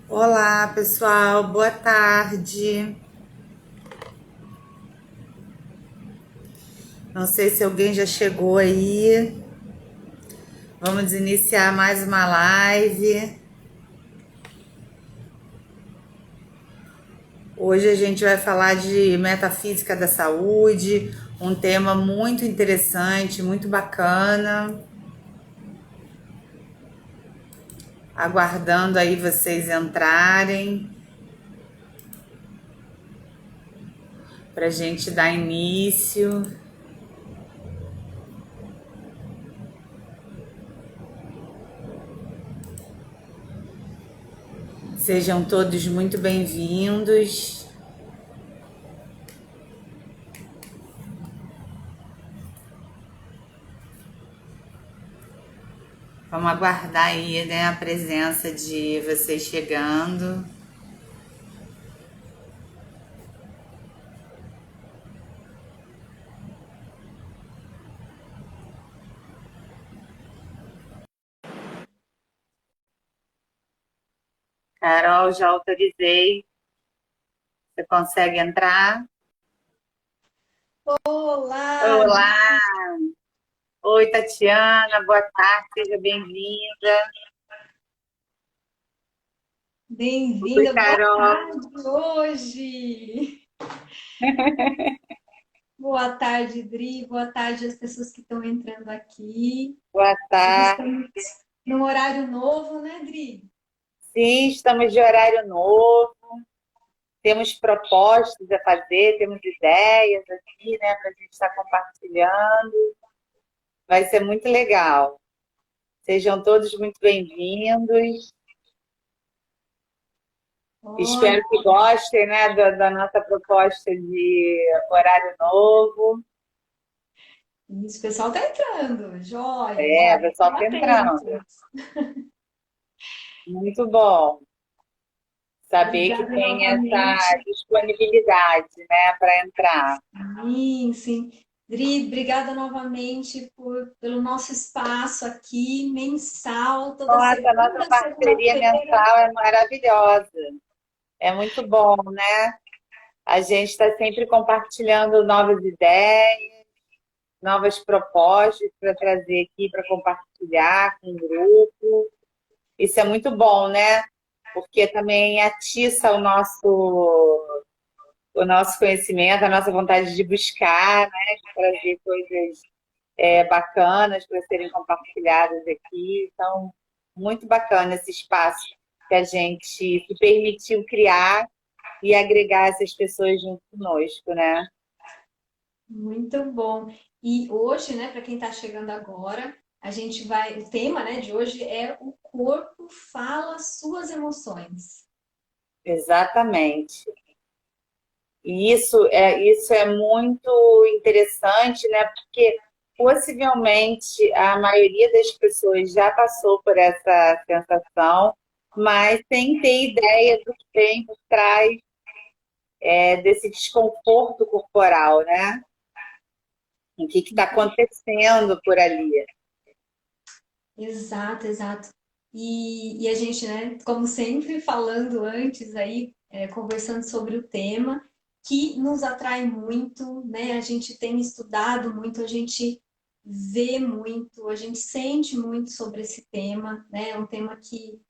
Olá, pessoal, boa tarde. Não sei se alguém já chegou aí. Vamos iniciar mais uma live. Hoje a gente vai falar de metafísica da saúde, um tema muito interessante, muito bacana. Aguardando aí vocês entrarem para a gente dar início. Sejam todos muito bem-vindos. Vamos aguardar aí, né, a presença de vocês chegando. Carol, já autorizei. Você consegue entrar? Olá, Olá! Oi, Tatiana, boa tarde, seja bem-vinda. Oi, bem-vinda, boa Carol. tarde hoje. Boa tarde, Dri, boa tarde às pessoas que estão entrando aqui. Boa Hoje tarde. estamos num horário novo, né, Dri? Sim, estamos de horário novo, temos propostas a fazer, temos ideias aqui, né, para a gente estar compartilhando. Vai ser muito legal. Sejam todos muito bem-vindos. Espero Ótimo, que gostem, né, da nossa proposta de horário novo. isso, o pessoal está entrando. Joia, É, o joia, pessoal fiquem está entrando. atentos. Muito bom saber que Obrigada tem essa novamente. disponibilidade, né, para entrar. Sim, sim. Dri, obrigada novamente pelo nosso espaço aqui, mensal, toda Nossa, a nossa segunda, parceria segunda-feira. mensal é maravilhosa. É muito bom, né? A gente está sempre compartilhando novas ideias, novas propostas para trazer aqui para compartilhar com o grupo. Isso é muito bom, né? Porque também atiça o nosso conhecimento, a nossa vontade de buscar, né? De trazer coisas bacanas para serem compartilhadas aqui. Então, muito bacana esse espaço que a gente se permitiu criar e agregar essas pessoas junto conosco, né? Muito bom. E hoje, né, para quem está chegando agora, a gente vai. O tema, né, de hoje é o corpo fala suas emoções. Exatamente. E isso é muito interessante, né? Porque possivelmente a maioria das pessoas já passou por essa sensação, mas sem ter ideia do que tem por trás desse desconforto corporal, né? O que está acontecendo por ali. Exato, exato. E a gente, né, como sempre, falando antes aí, conversando sobre o tema, que nos atrai muito, né? A gente tem estudado muito, a gente vê muito, a gente sente muito sobre esse tema, né? É um tema que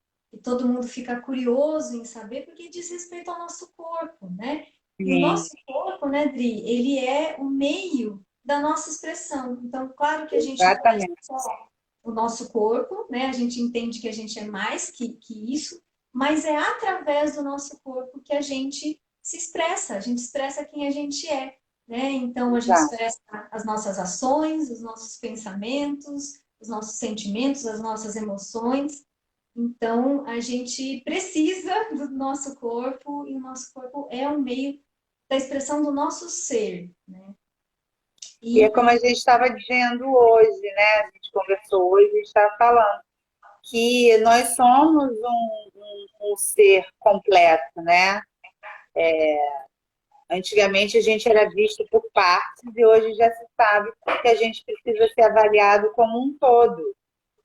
todo mundo fica curioso em saber, porque diz respeito ao nosso corpo, né? E o Sim, nosso corpo, né, Dri, ele é o meio da nossa expressão. Então, claro que a gente não é exatamente. só o nosso corpo, né? A gente entende que a gente é mais que isso, mas é através do nosso corpo que a gente expressa quem a gente é, né? Então a gente Exato. expressa as nossas ações, os nossos pensamentos, os nossos sentimentos, as nossas emoções. Então a gente precisa do nosso corpo e o nosso corpo é um meio da expressão do nosso ser, né? E é como a E gente estava dizendo hoje, né? A gente conversou hoje, a gente estava falando que nós somos um ser completo, né? Antigamente a gente era visto por partes e hoje já se sabe que a gente precisa ser avaliado como um todo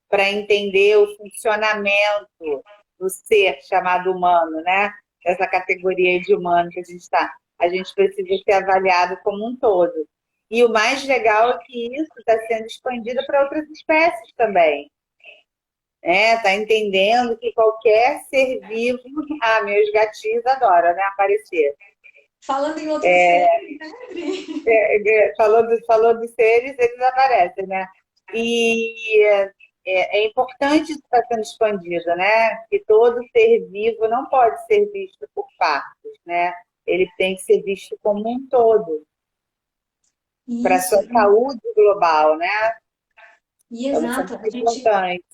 para entender o funcionamento. do ser chamado humano, né? Essa categoria de humano que a gente está. A gente precisa ser avaliado como um todo. E o mais legal é que isso está sendo expandido para outras espécies também. Tá entendendo que qualquer ser vivo, meus gatinhos adoram, né, aparecer. Falando em outros seres, né, Adri? Falou dos seres, eles aparecem, né? E é importante isso estar sendo expandido, né? Que todo ser vivo não pode ser visto por partes, né? Ele tem que ser visto como um todo, para a Isso, sua saúde global, né? e Então, isso é exato. muito importante.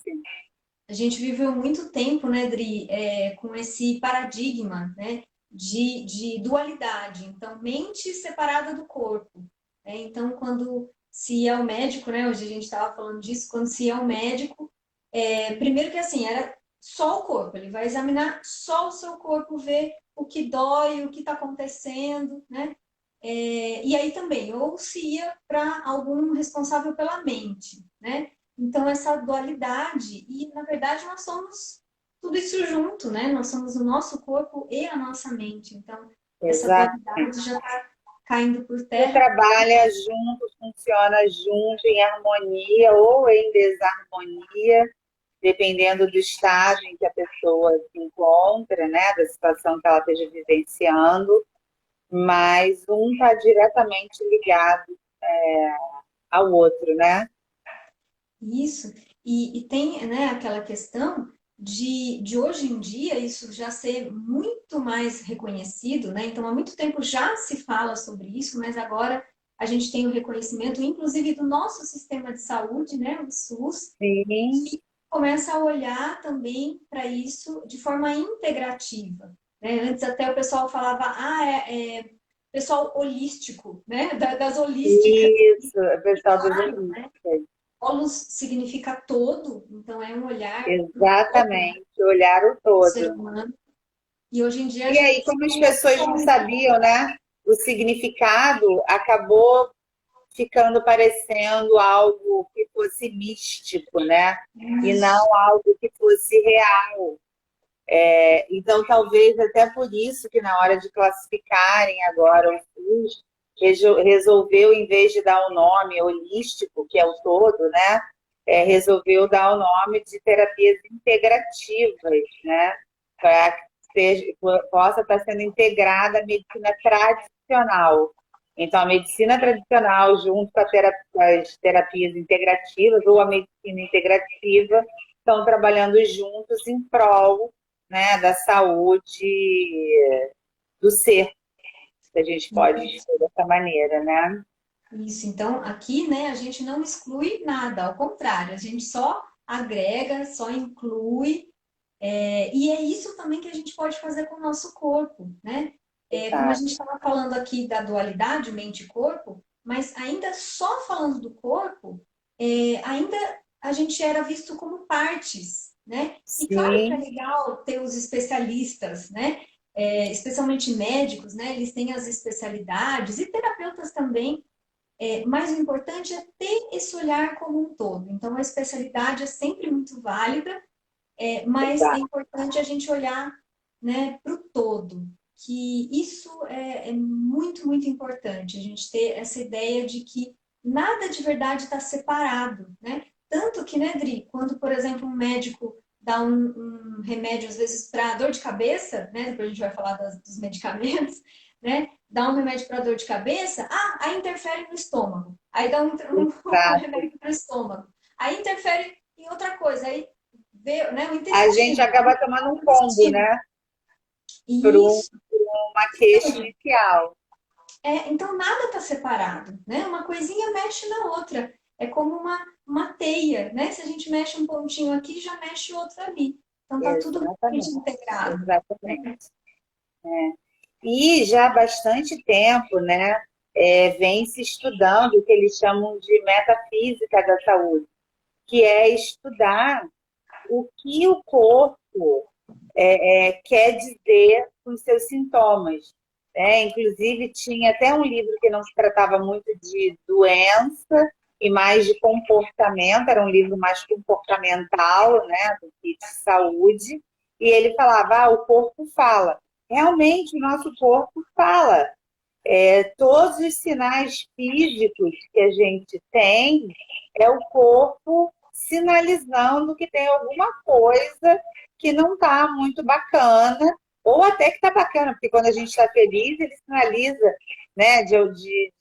A gente viveu muito tempo, né, Dri, com esse paradigma, né, de dualidade. Então, mente separada do corpo. Né? Então, quando se ia ao médico, né, hoje a gente estava falando disso, quando se ia ao médico, primeiro que assim, era só o corpo, ele vai examinar só o seu corpo, ver o que dói, o que está acontecendo, né? E aí também, ou se ia para algum responsável pela mente, né? Então, essa dualidade, e na verdade nós somos tudo isso junto, né? Nós somos o nosso corpo e a nossa mente. Então, essa Exato. dualidade já está caindo por Tudo terra. trabalha junto, funciona junto, em harmonia ou em desarmonia, dependendo do estágio em que a pessoa se encontra, né? Da situação que ela esteja vivenciando, mas um está diretamente ligado ao outro, né? Isso. E tem, né, aquela questão de hoje em dia isso já ser muito mais reconhecido, né? Então, há muito tempo já se fala sobre isso, mas agora a gente tem o reconhecimento, inclusive do nosso sistema de saúde, né, o SUS, Sim, que começa a olhar também para isso de forma integrativa. Né? Antes até o pessoal falava, pessoal holístico, né? Das holísticas. isso, E pessoal das claro, né? Olimpíadas. Polos significa todo, então é um olhar para o todo, né? Exatamente, olhar o Do ser todo. humano. E hoje em dia a E aí, gente como as tem essa pessoas não sabiam, né? O significado acabou ficando parecendo algo que fosse místico, né? E não algo que fosse real. Então, talvez até por isso que na hora de classificarem agora o SUS, resolveu, em vez de dar o nome holístico, que é o todo, né? Resolveu dar o nome de terapias integrativas, né? Para que possa estar sendo integrada à medicina tradicional. Então, a medicina tradicional, junto com as terapias integrativas, ou a medicina integrativa, estão trabalhando juntos em prol, né, da saúde do ser, se a gente pode dizer dessa maneira, né? isso. Então, aqui, né, a gente não exclui nada, ao contrário, a gente só agrega, só inclui. E é isso também que a gente pode fazer com o nosso corpo, né? Como a Exato. gente estava falando aqui da dualidade mente e corpo, mas ainda só falando do corpo, ainda a gente era visto como partes, né? E claro que é Sim, legal ter os especialistas, né? Especialmente médicos, né? Eles têm as especialidades e terapeutas também. Mas o importante é ter esse olhar como um todo. Então, a especialidade é sempre muito válida, mas é exato. importante a gente olhar, né, para o todo, que isso é muito, muito importante, a gente ter essa ideia de que nada de verdade está separado, né? Tanto que, né, Dri, quando, por exemplo, um médico dá um remédio, às vezes, para dor de cabeça, né? Depois a gente vai falar dos medicamentos, né? Dá um remédio para dor de cabeça, aí interfere no estômago. Aí dá um Exato. remédio para o estômago. Aí interfere em outra coisa. Aí ver, né, o A gente intestino, acaba tomando um o combo, intestino. né? Por Isso. uma queixa Então, inicial. então nada está separado, né? Uma coisinha mexe na outra. É como uma teia, né? Se a gente mexe um pontinho aqui, já mexe outro ali. Então tá tudo realmente Exatamente. integrado. Exatamente. E já há bastante tempo, né, vem se estudando o que eles chamam de metafísica da saúde, que é estudar o que o corpo quer dizer com os seus sintomas. Inclusive, tinha até um livro que não se tratava muito de doença e mais de comportamento, era um livro mais comportamental, né, do que de saúde, e ele falava, o corpo fala. Realmente, o nosso corpo fala. Todos os sinais físicos que a gente tem é o corpo sinalizando que tem alguma coisa que não está muito bacana, ou até que está bacana, porque quando a gente está feliz, ele sinaliza, né, de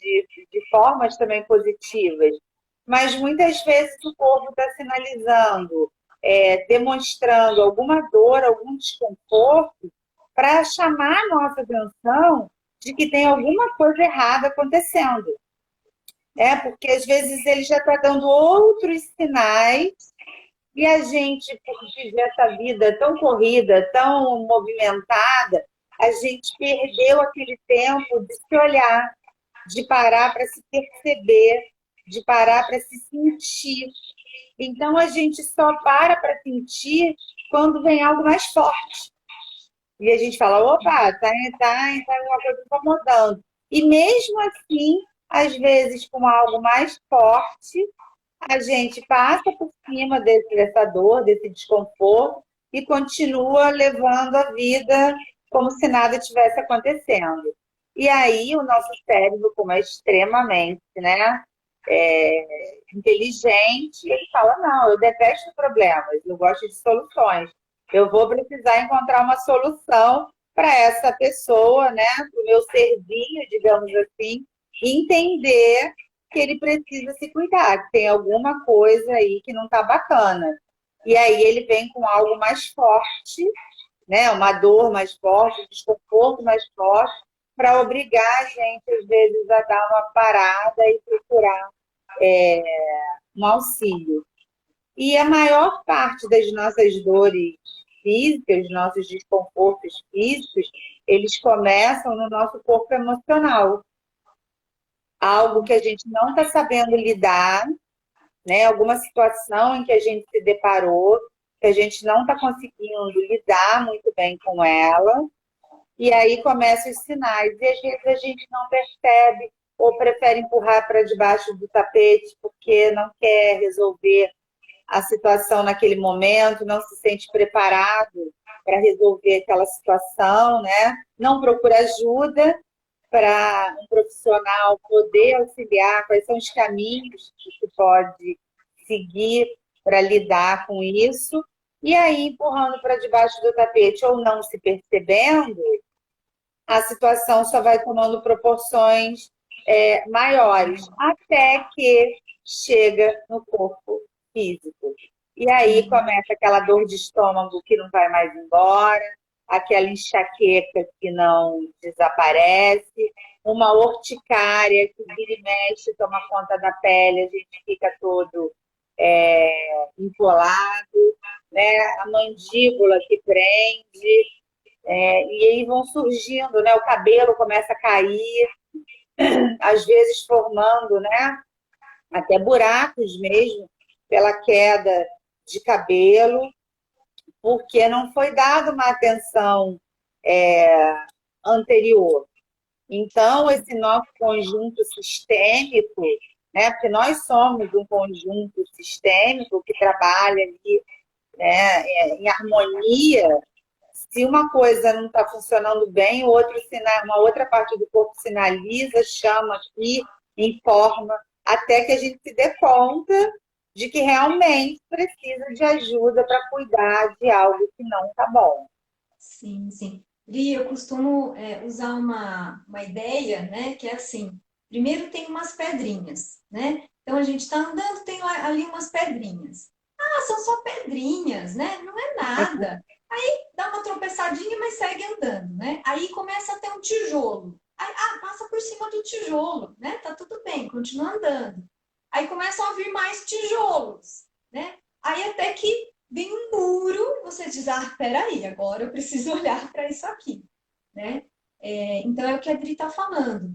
formas também positivas. Mas muitas vezes o corpo está sinalizando, demonstrando alguma dor, algum desconforto, para chamar a nossa atenção de que tem alguma coisa errada acontecendo. Porque às vezes ele já está dando outros sinais e a gente, por viver essa vida tão corrida, tão movimentada, a gente perdeu aquele tempo de se olhar, de parar para se perceber, de parar para se sentir. Então a gente só para sentir quando vem algo mais forte. E a gente fala, opa, tá uma coisa incomodando. E mesmo assim, às vezes com algo mais forte, a gente passa por cima dessa dor, desse desconforto e continua levando a vida como se nada tivesse acontecendo. E aí o nosso cérebro, como é extremamente, né, inteligente, ele fala, não, eu detesto problemas, eu gosto de soluções. Eu vou precisar encontrar uma solução para essa pessoa, né, para o meu serzinho, digamos assim, entender que ele precisa se cuidar, que tem alguma coisa aí que não está bacana. E aí ele vem com algo mais forte, né, uma dor mais forte, um desconforto mais forte, para obrigar a gente, às vezes, a dar uma parada e procurar um auxílio. E a maior parte das nossas dores físicas, nossos desconfortos físicos, eles começam no nosso corpo emocional. Algo que a gente não está sabendo lidar, né? Alguma situação em que a gente se deparou, que a gente não está conseguindo lidar muito bem com ela, e aí começam os sinais. E às vezes a gente não percebe ou prefere empurrar para debaixo do tapete porque não quer resolver a situação naquele momento, não se sente preparado para resolver aquela situação, né? Não procura ajuda para um profissional poder auxiliar, quais são os caminhos que se pode seguir para lidar com isso, e aí empurrando para debaixo do tapete ou não se percebendo, a situação só vai tomando proporções maiores, até que chega no corpo físico. E aí começa aquela dor de estômago que não vai mais embora, aquela enxaqueca que não desaparece, uma urticária que vira e mexe, toma conta da pele, a gente fica todo empolado, né? A mandíbula que prende, e aí vão surgindo, né? O cabelo começa a cair, às vezes formando, né? Até buracos mesmo, pela queda de cabelo, porque não foi dada uma atenção anterior. Então, esse nosso conjunto sistêmico, né? Porque nós somos um conjunto sistêmico que trabalha ali, né, em harmonia. Se uma coisa não está funcionando bem, uma outra parte do corpo sinaliza, chama aqui, informa, até que a gente se dê conta de que realmente precisa de ajuda para cuidar de algo que não está bom. Sim, sim. Li, eu costumo usar uma ideia, né, que é assim, primeiro tem umas pedrinhas, né? Então a gente está andando, tem lá, ali umas pedrinhas. Ah, são só pedrinhas, né? Não é nada. Aí dá uma tropeçadinha, mas segue andando, né? Aí começa a ter um tijolo. Aí, passa por cima do tijolo, né? Tá tudo bem, continua andando. Aí começam a vir mais tijolos, né? Aí até que vem um muro, você diz, peraí, agora eu preciso olhar para isso aqui, né? Então é o que a Adri está falando.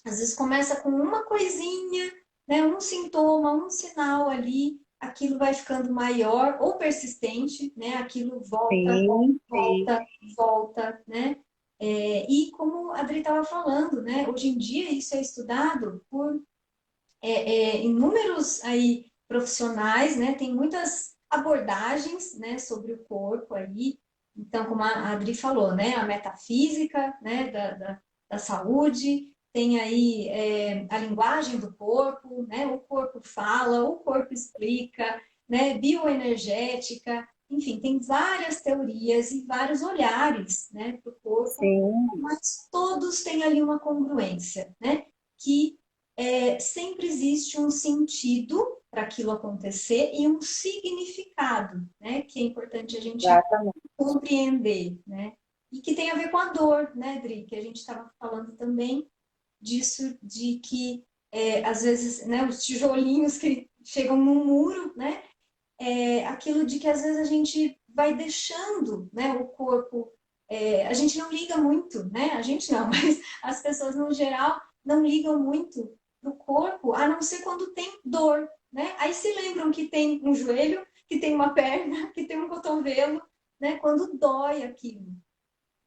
Às vezes começa com uma coisinha, né? Um sintoma, um sinal ali, aquilo vai ficando maior ou persistente, né? Aquilo volta, Sim, volta, volta, né? E como a Adri estava falando, né? Hoje em dia isso é estudado por inúmeros aí profissionais, né? Tem muitas abordagens, né, sobre o corpo aí, Então, como a Adri falou, né, a metafísica, né, da saúde, tem aí a linguagem do corpo, né, o corpo fala, o corpo explica, né, bioenergética, enfim, tem várias teorias e vários olhares, né, para o corpo, Sim, mas todos têm ali uma congruência, né, que sempre existe um sentido para aquilo acontecer e um significado, né, que é importante a gente exatamente. compreender, né? E que tem a ver com a dor, né, Dri? Que a gente estava falando também disso, de que às vezes, né, os tijolinhos que chegam no muro, né? Aquilo de que às vezes a gente vai deixando, né, o corpo, a gente não liga muito, né? A gente não, mas as pessoas no geral não ligam muito pro corpo, a não ser quando tem dor, né? Aí se lembram que tem um joelho, que tem uma perna, que tem um cotovelo, né? Quando dói aquilo.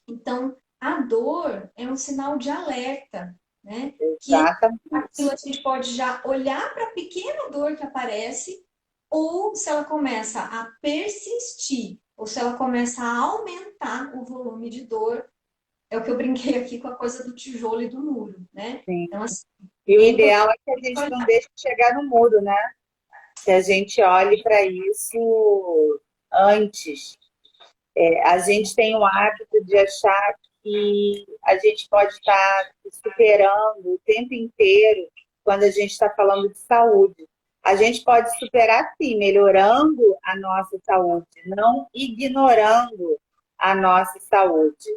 Então, a dor é um sinal de alerta, né? Que aquilo Exatamente. a gente pode já olhar para a pequena dor que aparece, ou se ela começa a persistir, ou se ela começa a aumentar o volume de dor, é o que eu brinquei aqui com a coisa do tijolo e do muro, né? Sim. Então, assim, E o é ideal importante é que a gente não olhar. deixe de chegar no muro, né? Que a gente olhe para isso antes. A gente tem o hábito de achar que a gente pode estar se superando o tempo inteiro quando a gente está falando de saúde. A gente pode superar, sim, melhorando a nossa saúde, não ignorando a nossa saúde.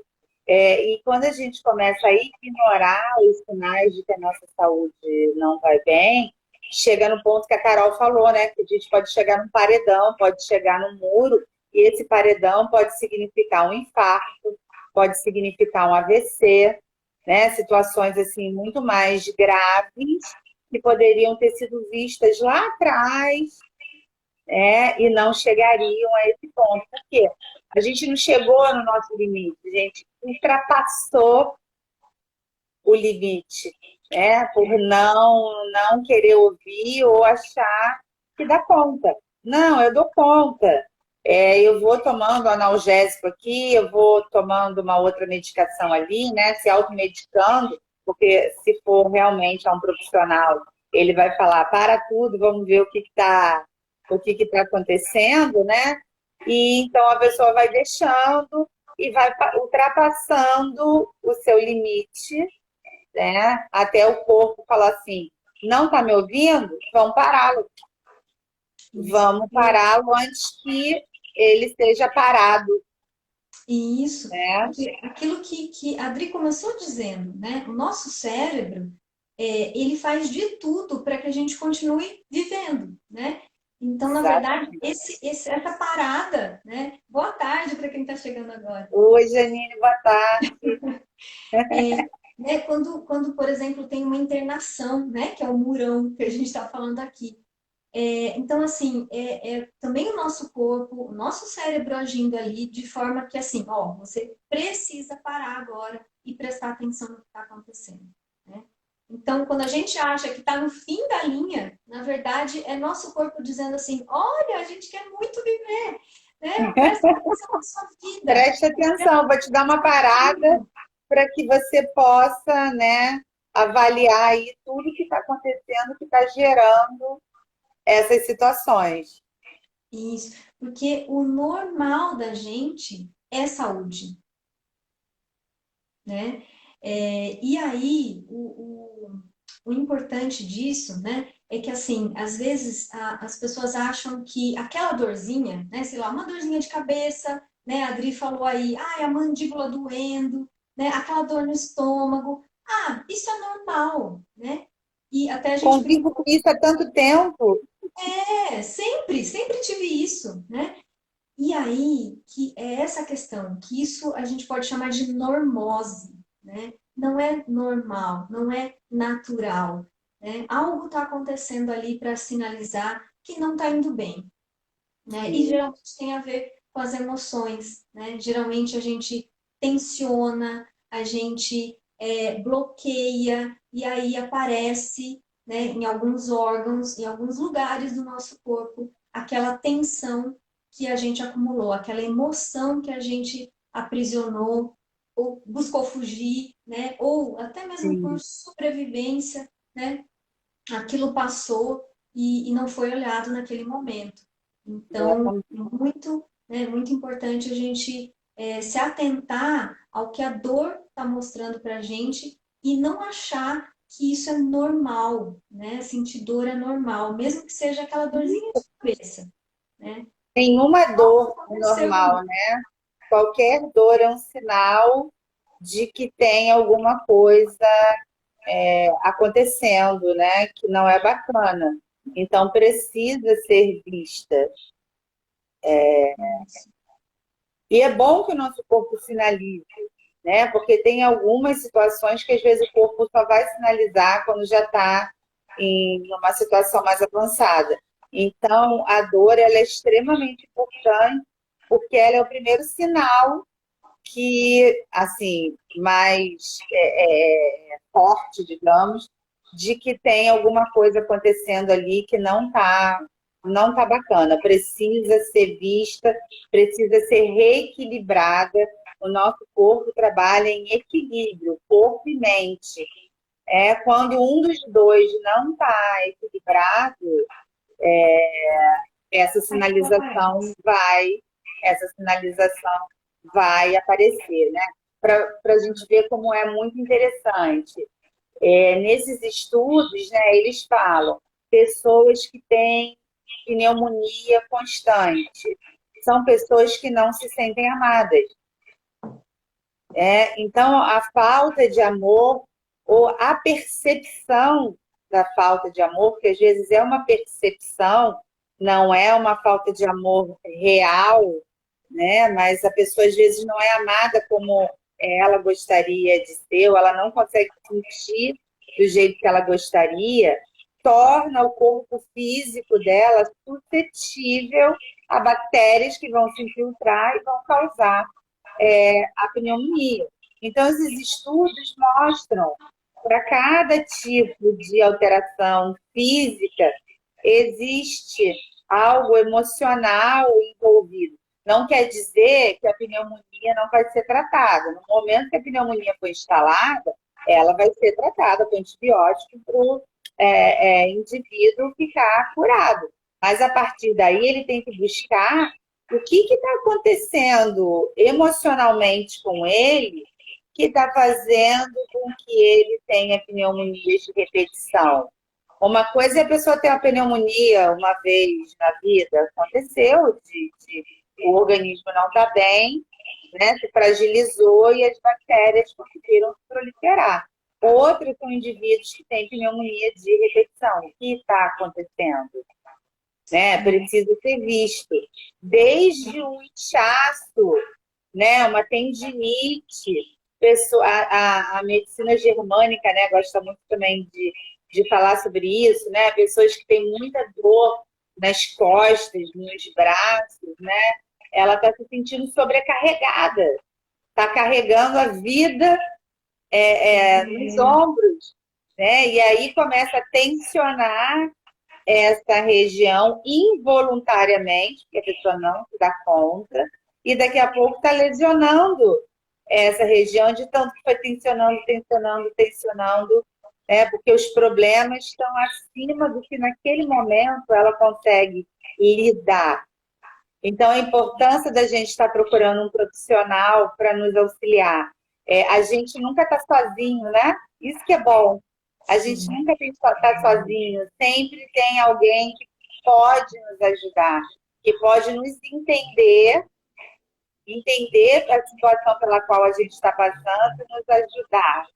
E quando a gente começa a ignorar os sinais de que a nossa saúde não vai bem, chega no ponto que a Carol falou, né? Que a gente pode chegar num paredão, pode chegar num muro, e esse paredão pode significar um infarto, pode significar um AVC, né? Situações assim muito mais graves que poderiam ter sido vistas lá atrás, e não chegariam a esse ponto. Por quê? A gente não chegou no nosso limite, a gente ultrapassou o limite, por não querer ouvir ou achar que dá conta. Não, eu dou conta. Eu vou tomando analgésico aqui, eu vou tomando uma outra medicação ali, né? Se automedicando, porque se for realmente a um profissional, ele vai falar, para tudo, vamos ver o que está acontecendo, né? E então a pessoa vai deixando e vai ultrapassando o seu limite, né? Até o corpo falar assim, não está me ouvindo? Vamos pará-lo. Isso. Vamos pará-lo antes que ele seja parado, Isso, né? porque aquilo que a Adri começou dizendo, né? O nosso cérebro, ele faz de tudo para que a gente continue vivendo, né? Então, na verdade, Exatamente. essa parada, né? Boa tarde para quem está chegando agora. Oi, Janine, boa tarde. Né, por exemplo, tem uma internação, né? Que é o murão que a gente está falando aqui. Então, assim, também o nosso corpo, o nosso cérebro agindo ali de forma que, assim, ó, você precisa parar agora e prestar atenção no que está acontecendo, né? Então, quando a gente acha que está no fim da linha, na verdade, é nosso corpo dizendo assim, olha, a gente quer muito viver, né? Presta atenção na sua vida. Preste atenção, vou te dar uma parada para que você possa, né, avaliar aí tudo que está acontecendo, que está gerando essas situações. Isso, porque o normal da gente é saúde, né? E aí, o importante disso, né, é que, assim, às vezes as pessoas acham que aquela dorzinha, né, sei lá, uma dorzinha de cabeça, né, a Adri falou aí, a mandíbula doendo, né, aquela dor no estômago, isso é normal, né? E até a gente Convivo com brincou, isso há tanto tempo. sempre tive isso, né? E aí, que é essa questão, que isso a gente pode chamar de normose, né? Não é normal, não é natural, né? Algo está acontecendo ali para sinalizar que não está indo bem, né? E Sim. geralmente tem a ver com as emoções, né? Geralmente a gente tensiona, a gente bloqueia, e aí aparece, né, em alguns órgãos, em alguns lugares do nosso corpo, aquela tensão que a gente acumulou, aquela emoção que a gente aprisionou, ou buscou fugir, né? Ou até mesmo por sim, sobrevivência, né? Aquilo passou e não foi olhado naquele momento. Então, exatamente. muito, né, muito importante a gente se atentar ao que a dor está mostrando para a gente e não achar que isso é normal, né? Sentir dor é normal, mesmo que seja aquela dorzinha de cabeça, né? Nenhuma Nossa, dor é aconteceu normal, né? Qualquer dor é um sinal de que tem alguma coisa acontecendo, né? Que não é bacana. Então precisa ser vista. isso. E é bom que o nosso corpo sinalize, né? Porque tem algumas situações que às vezes o corpo só vai sinalizar quando já está em uma situação mais avançada. Então, a dor ela é extremamente importante, porque ela é o primeiro sinal que, assim, mais forte, digamos, de que tem alguma coisa acontecendo ali que não tá bacana, precisa ser vista, precisa ser reequilibrada. O nosso corpo trabalha em equilíbrio, corpo e mente. É quando um dos dois não está equilibrado, essa Aquilo sinalização aparece. vai, essa sinalização vai aparecer, né? Para a gente ver como é muito interessante. Nesses estudos, né, eles falam pessoas que têm pneumonia constante são pessoas que não se sentem amadas. Então, a falta de amor ou a percepção da falta de amor, que às vezes é uma percepção, não é uma falta de amor real, né? Mas a pessoa às vezes não é amada como ela gostaria de ser, ou ela não consegue sentir do jeito que ela gostaria, torna o corpo físico dela suscetível a bactérias que vão se infiltrar e vão causar a pneumonia. Então, esses estudos mostram para cada tipo de alteração física existe algo emocional envolvido. Não quer dizer que a pneumonia não vai ser tratada. No momento que a pneumonia foi instalada, ela vai ser tratada com antibiótico para o indivíduo ficar curado. Mas a partir daí ele tem que buscar o que está acontecendo emocionalmente com ele que está fazendo com que ele tenha pneumonias de repetição. Uma coisa é a pessoa ter uma pneumonia uma vez na vida, aconteceu, o organismo não está bem, né, se fragilizou e as bactérias conseguiram se proliferar. Outros são indivíduos que têm pneumonia de repetição. O que está acontecendo? Né? Precisa ser visto. Desde um inchaço, né? Uma tendinite. A medicina germânica, né? Gosta muito também de falar sobre isso, né? Pessoas que têm muita dor nas costas, nos braços, né? Ela está se sentindo sobrecarregada, está carregando a vida nos ombros, né? E aí começa a tensionar essa região involuntariamente, porque a pessoa não se dá conta, e daqui a pouco está lesionando essa região de tanto que foi tensionando, tensionando, tensionando, né? Porque os problemas estão acima do que naquele momento ela consegue lidar. Então, a importância da gente estar procurando um profissional para nos auxiliar. A gente nunca está sozinho, né? Isso que é bom. A gente Sim. nunca tem que estar sozinho. Sempre tem alguém que pode nos ajudar, que pode nos entender a situação pela qual a gente está passando e nos ajudar.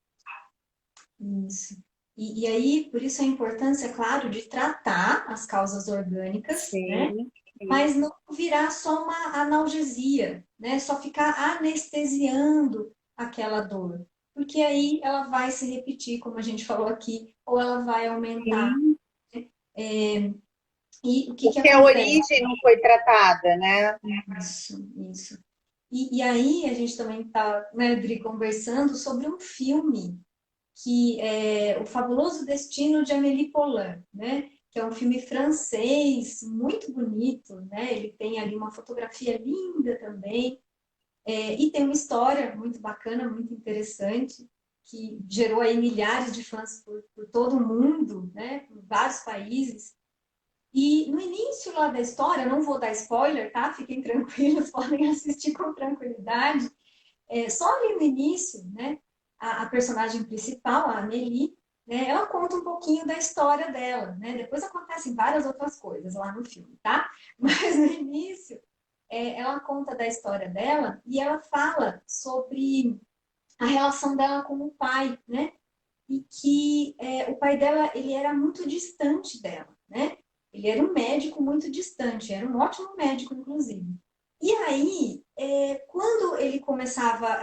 Isso. E aí, por isso a importância, claro, de tratar as causas orgânicas, né? Sim, sim. Mas não virar só uma analgesia, né? Só ficar anestesiando aquela dor. Porque aí ela vai se repetir, como a gente falou aqui, ou ela vai aumentar. Sim. E o que que Porque a acontece? origem não foi tratada, né? Isso. E aí a gente também está, né, Dri, conversando sobre um filme que é O Fabuloso Destino de Amélie Poulain, né? que é um filme francês, muito bonito, né? Ele tem ali uma fotografia linda também, e tem uma história muito bacana, muito interessante, que gerou aí milhares de fãs por todo o mundo, né? Por vários países. E no início lá da história, não vou dar spoiler, tá? Fiquem tranquilos, podem assistir com tranquilidade. Só ali no início, né? A personagem principal, a Amélie, né? Ela conta um pouquinho da história dela, né? Depois acontecem várias outras coisas lá no filme, tá? Mas no início, ela conta da história dela e ela fala sobre a relação dela com o pai, né? E que o pai dela, ele era muito distante dela, né? Ele era um médico muito distante, era um ótimo médico, inclusive. E aí, quando ele começava,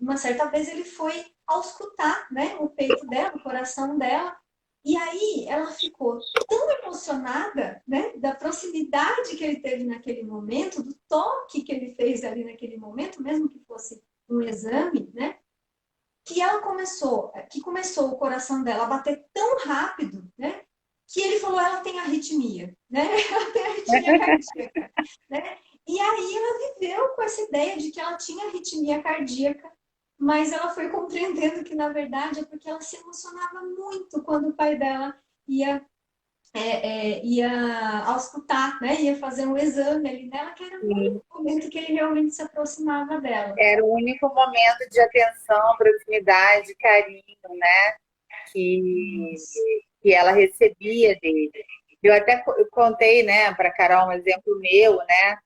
uma certa vez ele foi auscultar, né, o peito dela, o coração dela, e aí ela ficou tão emocionada, né, da proximidade que ele teve naquele momento, do toque que ele fez ali naquele momento, mesmo que fosse um exame, né, que começou o coração dela a bater tão rápido, né, que ele falou, ela tem arritmia, né, ela tem arritmia cardíaca, né, e aí ela viveu com essa ideia de que ela tinha arritmia cardíaca, mas ela foi compreendendo que, na verdade, é porque ela se emocionava muito quando o pai dela ia, ia auscultar, né? Ia fazer um exame ali nela, que era o único momento que ele realmente se aproximava dela. Era o único momento de atenção, proximidade, carinho, né? Que, Isso. que ela recebia dele. Eu até contei, né, para Carol um exemplo meu, né?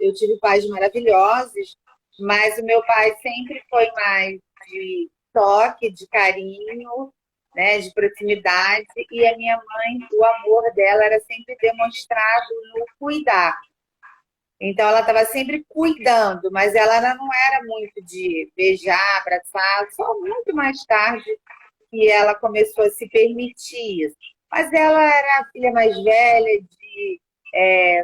Eu tive pais maravilhosos, mas o meu pai sempre foi mais de toque, de carinho, né, de proximidade, e a minha mãe, o amor dela era sempre demonstrado no cuidar. Então, ela estava sempre cuidando, mas ela não era muito de beijar, abraçar, só muito mais tarde que ela começou a se permitir isso. Mas ela era a filha mais velha de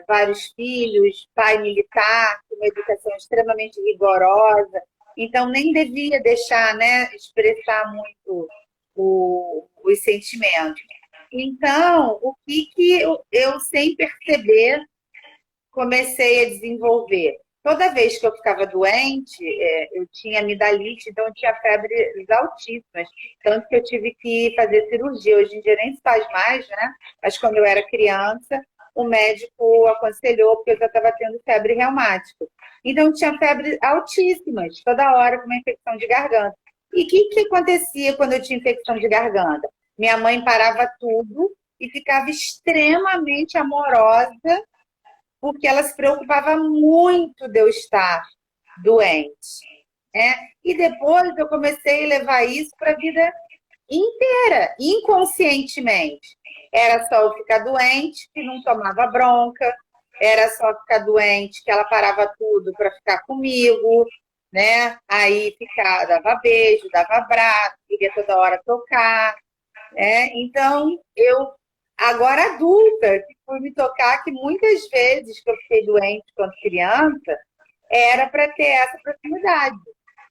vários filhos, pai militar, com uma educação extremamente rigorosa, então nem devia deixar, né, expressar muito os sentimentos. Então, o que eu, sem perceber, comecei a desenvolver. Toda vez que eu ficava doente, eu tinha amidalite, então eu tinha febres altíssimas. Tanto que eu tive que fazer cirurgia. Hoje em dia nem se faz mais, né? Mas quando eu era criança, o médico aconselhou, porque eu já estava tendo febre reumática. Então, eu tinha febres altíssimas, toda hora com uma infecção de garganta. E o que acontecia quando eu tinha infecção de garganta? Minha mãe parava tudo e ficava extremamente amorosa porque ela se preocupava muito de eu estar doente. Né? E depois eu comecei a levar isso para a vida inteira, inconscientemente. Era só eu ficar doente, que não tomava bronca, era só ficar doente, que ela parava tudo para ficar comigo, né? Aí ficava, dava beijo, dava abraço, queria toda hora tocar. Então, eu agora adulta, que fui me tocar que muitas vezes que eu fiquei doente quando criança, era para ter essa proximidade.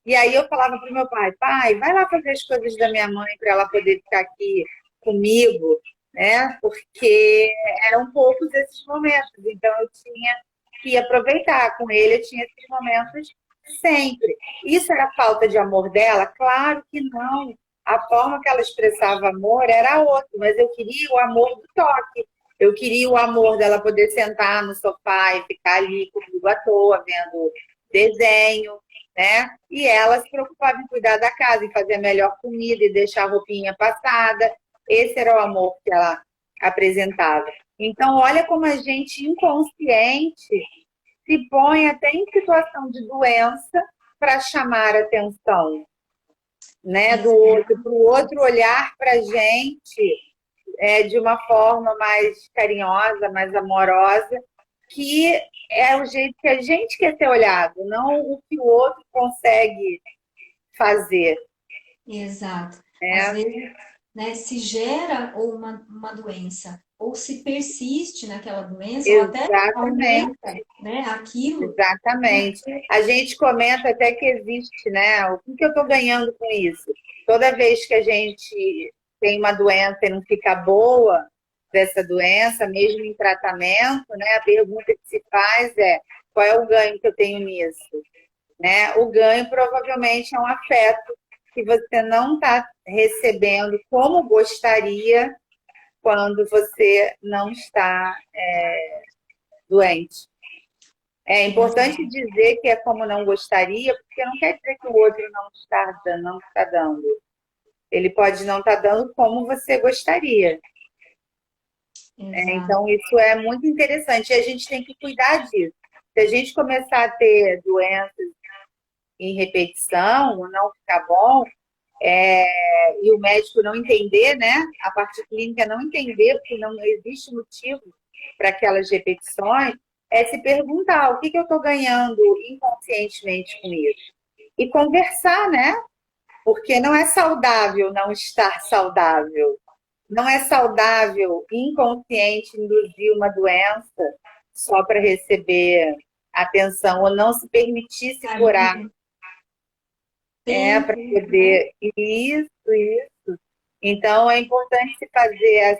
E aí eu falava para o meu pai, pai, vai lá fazer as coisas da minha mãe para ela poder ficar aqui comigo, né? Porque eram poucos esses momentos, então eu tinha que aproveitar com ele, eu tinha esses momentos sempre. Isso era falta de amor dela? Claro que não. A forma que ela expressava amor era outra, mas eu queria o amor do toque. Eu queria o amor dela poder sentar no sofá e ficar ali comigo à toa, vendo desenho, né? E ela se preocupava em cuidar da casa, em fazer a melhor comida e deixar a roupinha passada. Esse era o amor que ela apresentava. Então, olha como a gente inconsciente se põe até em situação de doença para chamar atenção, né, do outro, para o outro olhar para a gente de uma forma mais carinhosa, mais amorosa, que é o jeito que a gente quer ser olhado, não o que o outro consegue fazer. Exato. Às Né? vezes, né, se gera ou uma doença, ou se persiste naquela doença, ou até Exatamente. aumenta, né, aquilo. Exatamente. A gente comenta até que existe, né? O que eu estou ganhando com isso? Toda vez que a gente tem uma doença e não fica boa dessa doença, mesmo em tratamento, né? A pergunta que se faz é: qual é o ganho que eu tenho nisso? Né? O ganho provavelmente é um afeto que você não está recebendo como gostaria quando você não está doente. É importante dizer que é como não gostaria, porque não quer dizer que o outro não está dando. Ele pode não estar dando como você gostaria. Exato. Então, isso é muito interessante e a gente tem que cuidar disso. Se a gente começar a ter doenças em repetição, não ficar bom, e o médico não entender, né? A parte clínica não entender, porque não existe motivo para aquelas repetições, é se perguntar o que, que eu estou ganhando inconscientemente com isso. E conversar, né? Porque não é saudável não estar saudável. Não é saudável inconsciente induzir uma doença só para receber atenção ou não se permitir se curar. Para Tempo, né? poder. Isso. Então, é importante se fazer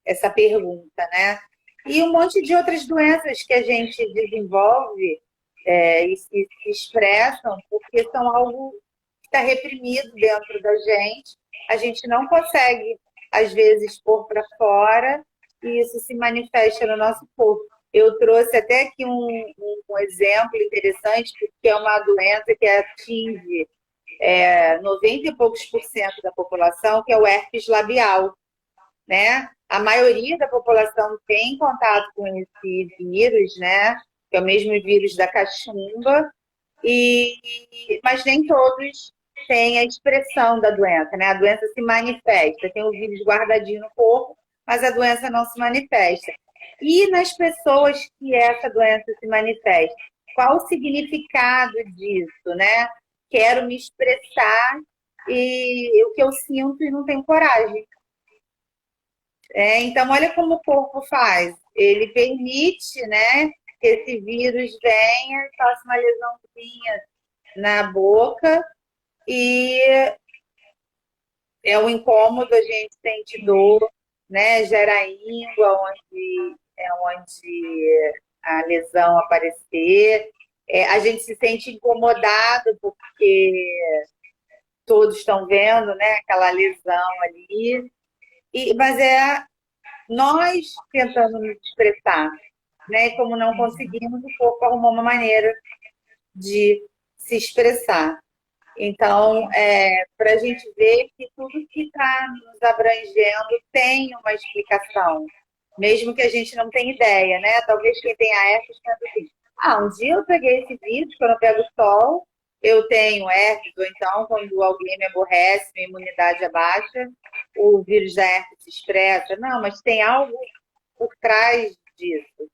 essa pergunta, né? E um monte de outras doenças que a gente desenvolve e se expressam porque são algo que está reprimido dentro da gente. A gente não consegue, às vezes, pôr para fora e isso se manifesta no nosso corpo. Eu trouxe até aqui um exemplo interessante, porque é uma doença que atinge 90 e poucos por cento da população, que é o herpes labial, né? A maioria da população tem contato com esse vírus, né? Que é o mesmo vírus da cachumba, mas nem todos têm a expressão da doença, né? A doença se manifesta, tem o vírus guardadinho no corpo, mas a doença não se manifesta. E nas pessoas que essa doença se manifesta, qual o significado disso, né? Quero me expressar e o que eu sinto e não tenho coragem. Então, olha como o corpo faz. Ele permite, né, que esse vírus venha e faça uma lesãozinha na boca e é um incômodo, a gente sente dor, né, gera íngua onde a lesão aparecer. A gente se sente incomodado porque todos estão vendo, né, aquela lesão ali. Mas é nós tentando nos expressar, né? Como não conseguimos, o corpo arrumou uma maneira de se expressar. Então, para a gente ver que tudo que está nos abrangendo tem uma explicação, mesmo que a gente não tenha ideia, né? Talvez quem tenha herpes pensa assim: um dia eu peguei esse vírus, quando eu pego o sol, eu tenho herpes, ou então, quando alguém me aborrece, minha imunidade abaixa, o vírus da herpes se expressa. Não, mas tem algo por trás disso.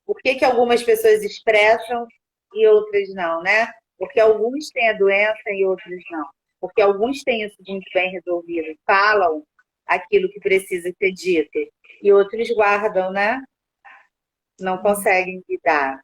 Por que que algumas pessoas expressam e outras não, né? Porque alguns têm a doença e outros não. Porque alguns têm isso muito bem resolvido, falam aquilo que precisa ser dito, e outros guardam, né? Não conseguem lidar.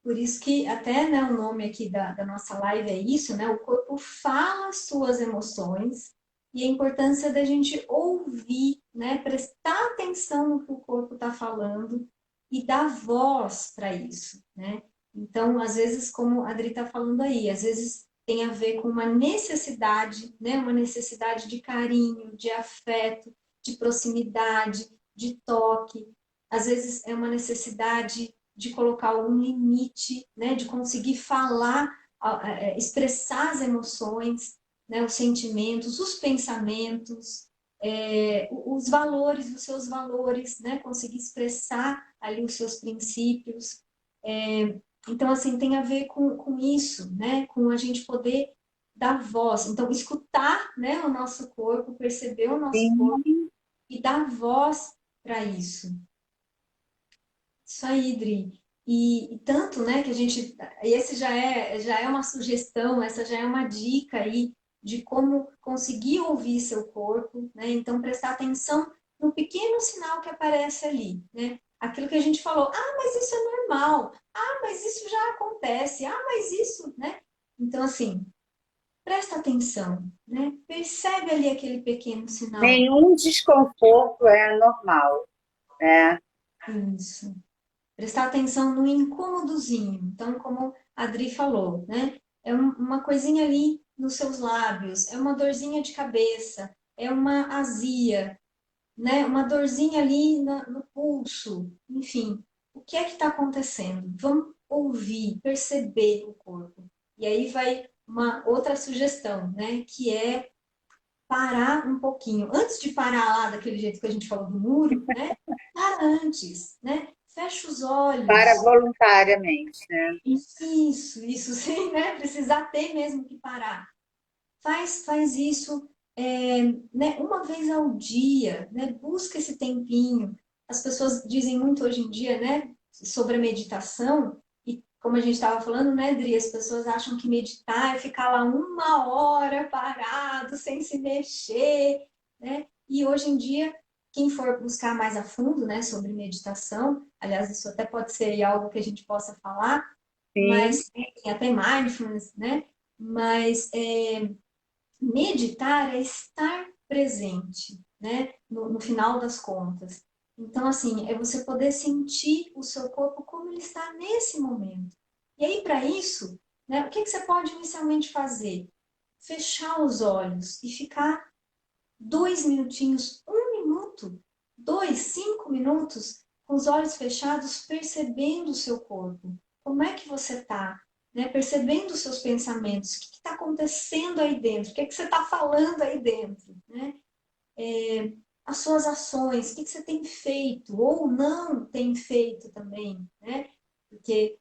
Por isso que até, né, o nome aqui da nossa live é isso, né? O corpo fala as suas emoções e a importância da gente ouvir, né? Prestar atenção no que o corpo está falando e dar voz para isso, né? Então, às vezes, como a Adri está falando aí, às vezes tem a ver com uma necessidade, né? Uma necessidade de carinho, de afeto, de proximidade, de toque. Às vezes é uma necessidade de colocar um limite, né, de conseguir falar, expressar as emoções, né, os sentimentos, os pensamentos, os valores, os seus valores, né, conseguir expressar ali os seus princípios. Então, assim, tem a ver com isso, né, com a gente poder dar voz. Então, escutar, né, o nosso corpo, perceber o nosso corpo Sim, e dar voz para isso. Isso aí, Dri. E tanto, né, que a gente, esse já é uma sugestão, essa já é uma dica aí de como conseguir ouvir seu corpo, né? Então prestar atenção no pequeno sinal que aparece ali, né? Aquilo que a gente falou, mas isso é normal, mas isso já acontece, mas isso, né? Então, assim, presta atenção, né? Percebe ali aquele pequeno sinal. Nenhum desconforto é normal, né? Isso. Prestar atenção no incômodozinho. Então, como a Adri falou, né? É uma coisinha ali nos seus lábios, é uma dorzinha de cabeça, é uma azia, né? Uma dorzinha ali no pulso, enfim. O que é que está acontecendo? Vamos ouvir, perceber o corpo. E aí vai uma outra sugestão, né? Que é parar um pouquinho. Antes de parar lá daquele jeito que a gente falou do muro, né? Para antes, né? Fecha os Para olhos. voluntariamente, né? Isso, sem, né? Precisar ter mesmo que parar. Faz isso, né? Uma vez ao dia, né? Busca esse tempinho. As pessoas dizem muito hoje em dia, né? Sobre a meditação. E como a gente estava falando, né, Dri? As pessoas acham que meditar é ficar lá 1 hora parado, sem se mexer, né? E hoje em dia, quem for buscar mais a fundo, né, sobre meditação, aliás, isso até pode ser algo que a gente possa falar, Sim, mas tem até mindfulness, né? Mas meditar é estar presente, né? No final das contas. Então, assim, é você poder sentir o seu corpo como ele está nesse momento. E aí, para isso, né, o que você pode inicialmente fazer? Fechar os olhos e ficar 2 minutinhos, 1 minuto, 5 minutos, com os olhos fechados, percebendo o seu corpo. Como é que você está? Né? Percebendo os seus pensamentos. O que está acontecendo aí dentro? O que, é que você está falando aí dentro? Né? As suas ações, o que, você tem feito ou não tem feito também. Né? Porque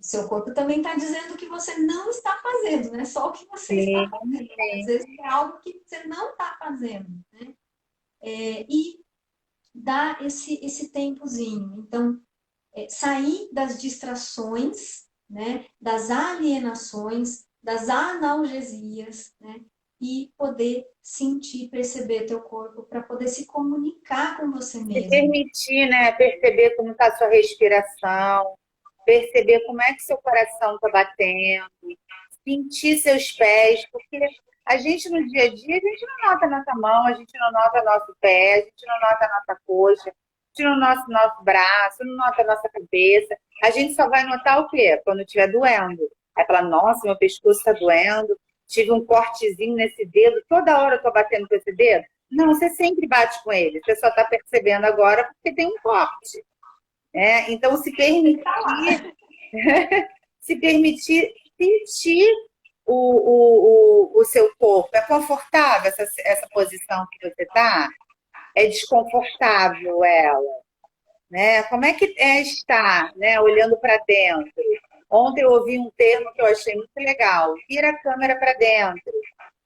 seu corpo também está dizendo que você não está fazendo, não é só o que você está sim, fazendo. Às sim. vezes é algo que você não está fazendo. Né? E dar esse tempozinho. Então, sair das distrações, né, das alienações, das analgesias, né, e poder sentir, perceber teu corpo para poder se comunicar com você Se mesmo. permitir, né, perceber como está a sua respiração, perceber como é que seu coração está batendo, sentir seus pés, porque a gente no dia a dia, a gente não nota a nossa mão, a gente não nota nosso pé, a gente não nota a nossa coxa, a gente não nota nosso braço, não nota a nossa cabeça. A gente só vai notar o quê? Quando estiver doendo. Aí fala, nossa, meu pescoço está doendo, tive um cortezinho nesse dedo, toda hora eu estou batendo com esse dedo. Não, você sempre bate com ele, você só está percebendo agora porque tem um corte. Né? Então, se permitir sentir o seu corpo. É confortável essa posição que você está? É desconfortável ela? Né? Como é que é estar, né, olhando para dentro? Ontem eu ouvi um termo que eu achei muito legal: vira a câmera para dentro,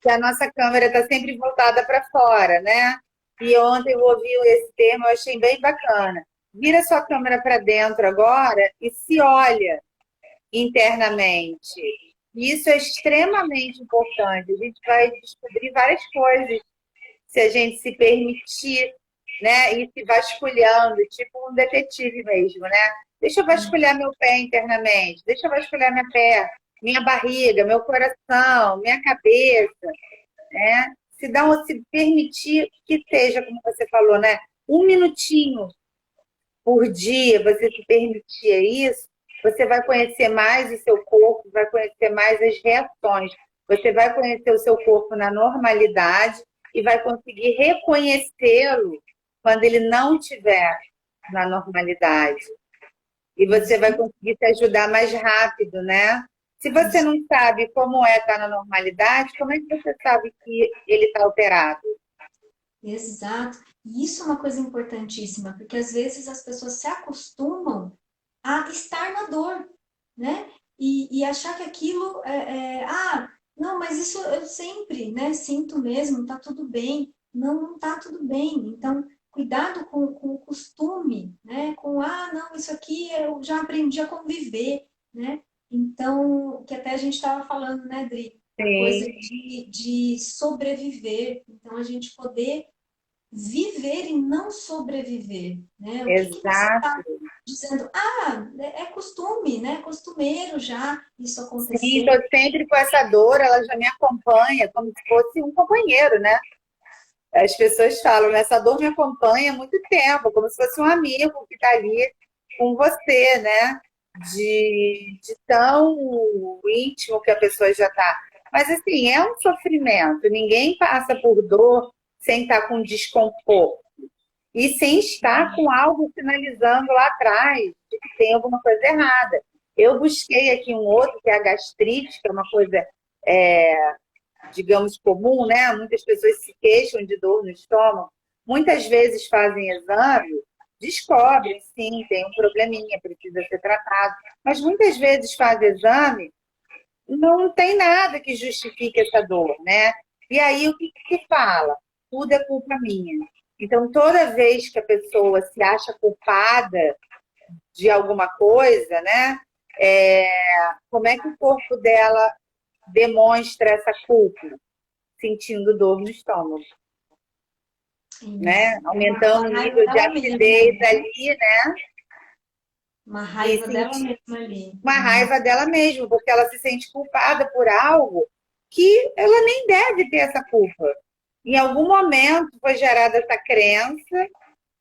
que a nossa câmera está sempre voltada para fora, né? E ontem eu ouvi esse termo, eu achei bem bacana. Vira sua câmera para dentro agora e se olha internamente. Isso é extremamente importante. A gente vai descobrir várias coisas se a gente se permitir, né, ir se vasculhando, tipo um detetive mesmo, né? Deixa eu vasculhar meu pé internamente, deixa eu vasculhar minha perna, minha barriga, meu coração, minha cabeça, né? Se permitir que seja, como você falou, né? 1 minutinho por dia, você se permitir isso, você vai conhecer mais o seu corpo, vai conhecer mais as reações. Você vai conhecer o seu corpo na normalidade e vai conseguir reconhecê-lo quando ele não estiver na normalidade. E você Isso, vai conseguir se ajudar mais rápido, né? Se você isso. não sabe como é estar na normalidade, como é que você sabe que ele está alterado? Exato. E isso é uma coisa importantíssima, porque às vezes as pessoas se acostumam a estar na dor, né? E achar que aquilo não, mas isso eu sempre, né, sinto mesmo, tá tudo bem. Não, não tá tudo bem. Então, cuidado com o costume, né? Não, isso aqui eu já aprendi a conviver, né? Então, que até a gente estava falando, né, Dri? A coisa Sim, de sobreviver. Então, a gente poder viver e não sobreviver, né? O que você está Exato. dizendo? Ah, é costume, né? Costumeiro já isso Sim, acontecer. estou sempre com essa dor, ela já me acompanha como se fosse um companheiro, né? As pessoas falam, essa dor me acompanha há muito tempo, como se fosse um amigo que está ali com você, né? De tão íntimo que a pessoa já está. Mas, assim, é um sofrimento. Ninguém passa por dor sem estar com desconforto. E sem estar com algo sinalizando lá atrás de que tem alguma coisa errada. Eu busquei aqui um outro, que é a gastrite, que é uma coisa, digamos, comum, né? Muitas pessoas se queixam de dor no estômago. Muitas vezes fazem exame, descobrem, sim, tem um probleminha, precisa ser tratado. Mas muitas vezes fazem exame, não tem nada que justifique essa dor, né? E aí o que que fala? Tudo é culpa minha. Então, toda vez que a pessoa se acha culpada de alguma coisa, né? É, como é que o corpo dela demonstra essa culpa? Sentindo dor no estômago, né? Isso. É uma Aumentando o raiva nível de dela mesma, acidez né? ali, né? Uma E raiva dela sentir mesma ali. uma raiva dela mesma, porque ela se sente culpada por algo que ela nem deve ter essa culpa. Em algum momento foi gerada essa crença,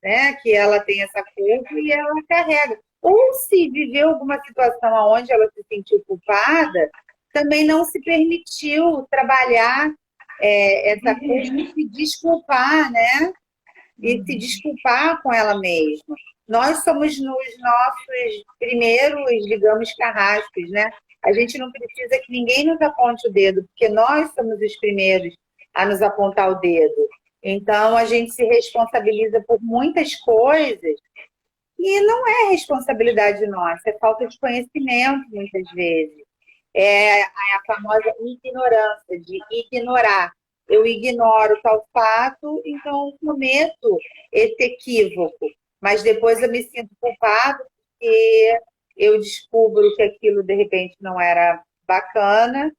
né, que ela tem essa culpa e ela carrega. Ou se viveu alguma situação onde ela se sentiu culpada, também não se permitiu trabalhar essa culpa e se desculpar, né? E se Uhum. desculpar com ela mesma. Nós somos nos nossos primeiros, digamos, carrascos, né? A gente não precisa que ninguém nos aponte o dedo, porque nós somos os primeiros a nos apontar o dedo. Então, a gente se responsabiliza por muitas coisas e não é responsabilidade nossa, é falta de conhecimento, muitas vezes. É a famosa ignorância, de ignorar. Eu ignoro tal fato, então cometo esse equívoco. Mas depois eu me sinto culpado porque eu descubro que aquilo de repente não era bacana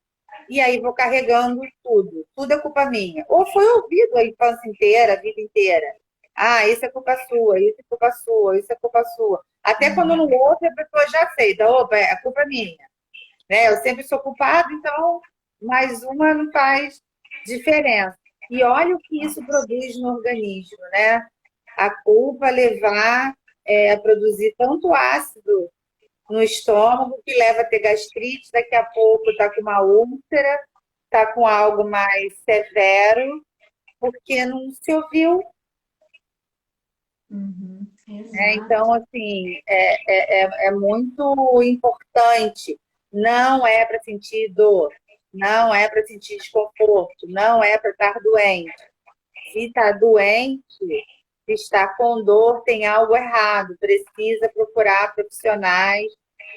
e aí vou carregando tudo. Tudo é culpa minha. Ou foi ouvido a infância inteira, a vida inteira. Ah, isso é culpa sua, isso é culpa sua, isso é culpa sua. Até quando no outro a pessoa já aceita, opa, é culpa minha, né? Eu sempre sou culpada, então mais uma não faz diferença. E olha o que isso produz no organismo, né? A culpa levar a produzir tanto ácido no estômago que leva a ter gastrite, daqui a pouco está com uma úlcera, está com algo mais severo, porque não se ouviu, Uhum. né? Exato. Então, assim, é muito importante. Não é para sentir dor, não é para sentir desconforto, não é para estar doente. Se está doente, se está com dor, tem algo errado. Precisa procurar profissionais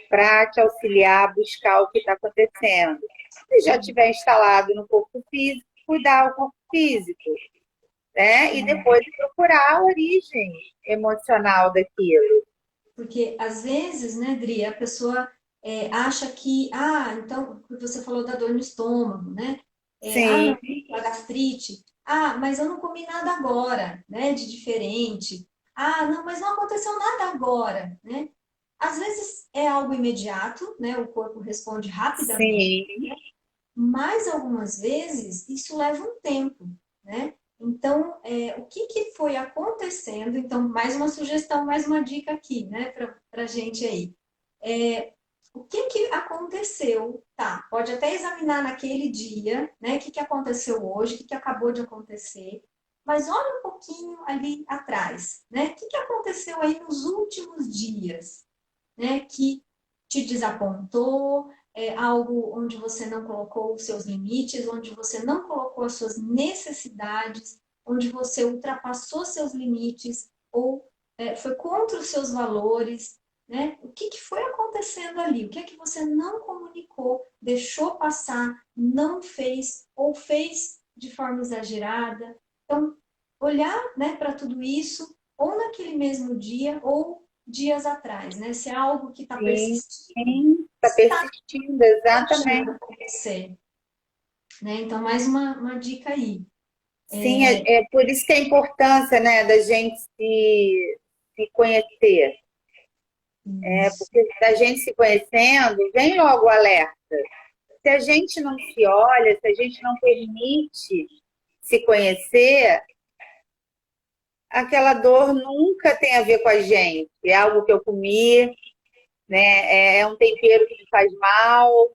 para te auxiliar a buscar o que está acontecendo. Se já tiver instalado no corpo físico, cuidar do corpo físico, né? E depois procurar a origem emocional daquilo. Porque às vezes, né, Dri, a pessoa acha que, então, você falou da dor no estômago, né? Sim, Não, a gastrite. Ah, mas eu não comi nada agora, né, de diferente. Ah, não, mas não aconteceu nada agora, né? Às vezes é algo imediato, né? O corpo responde rapidamente, sim, mas algumas vezes isso leva um tempo, né? Então, o que que foi acontecendo? Então, mais uma sugestão, mais uma dica aqui, né, para a gente aí. O que que aconteceu? Tá, pode até examinar naquele dia, né? O que que aconteceu hoje, o que que acabou de acontecer, mas olha um pouquinho ali atrás, né? O que que aconteceu aí nos últimos dias, né? Que te desapontou, algo onde você não colocou os seus limites, onde você não colocou as suas necessidades, onde você ultrapassou seus limites ou foi contra os seus valores, né? O que que foi acontecendo ali? O que é que você não comunicou, deixou passar, não fez ou fez de forma exagerada? Então, olhar, né, para tudo isso, ou naquele mesmo dia, ou dias atrás, né? Se é algo que está sim, persistindo, sim, está se está persistindo, deixando exatamente. acontecer, né? Então, mais uma dica aí. Sim, é por isso que a importância, né, da gente se conhecer. Isso. Porque da gente se conhecendo, vem logo o alerta. Se a gente não se olha, se a gente não permite se conhecer, aquela dor nunca tem a ver com a gente. É algo que eu comi, né? É um tempero que me faz mal,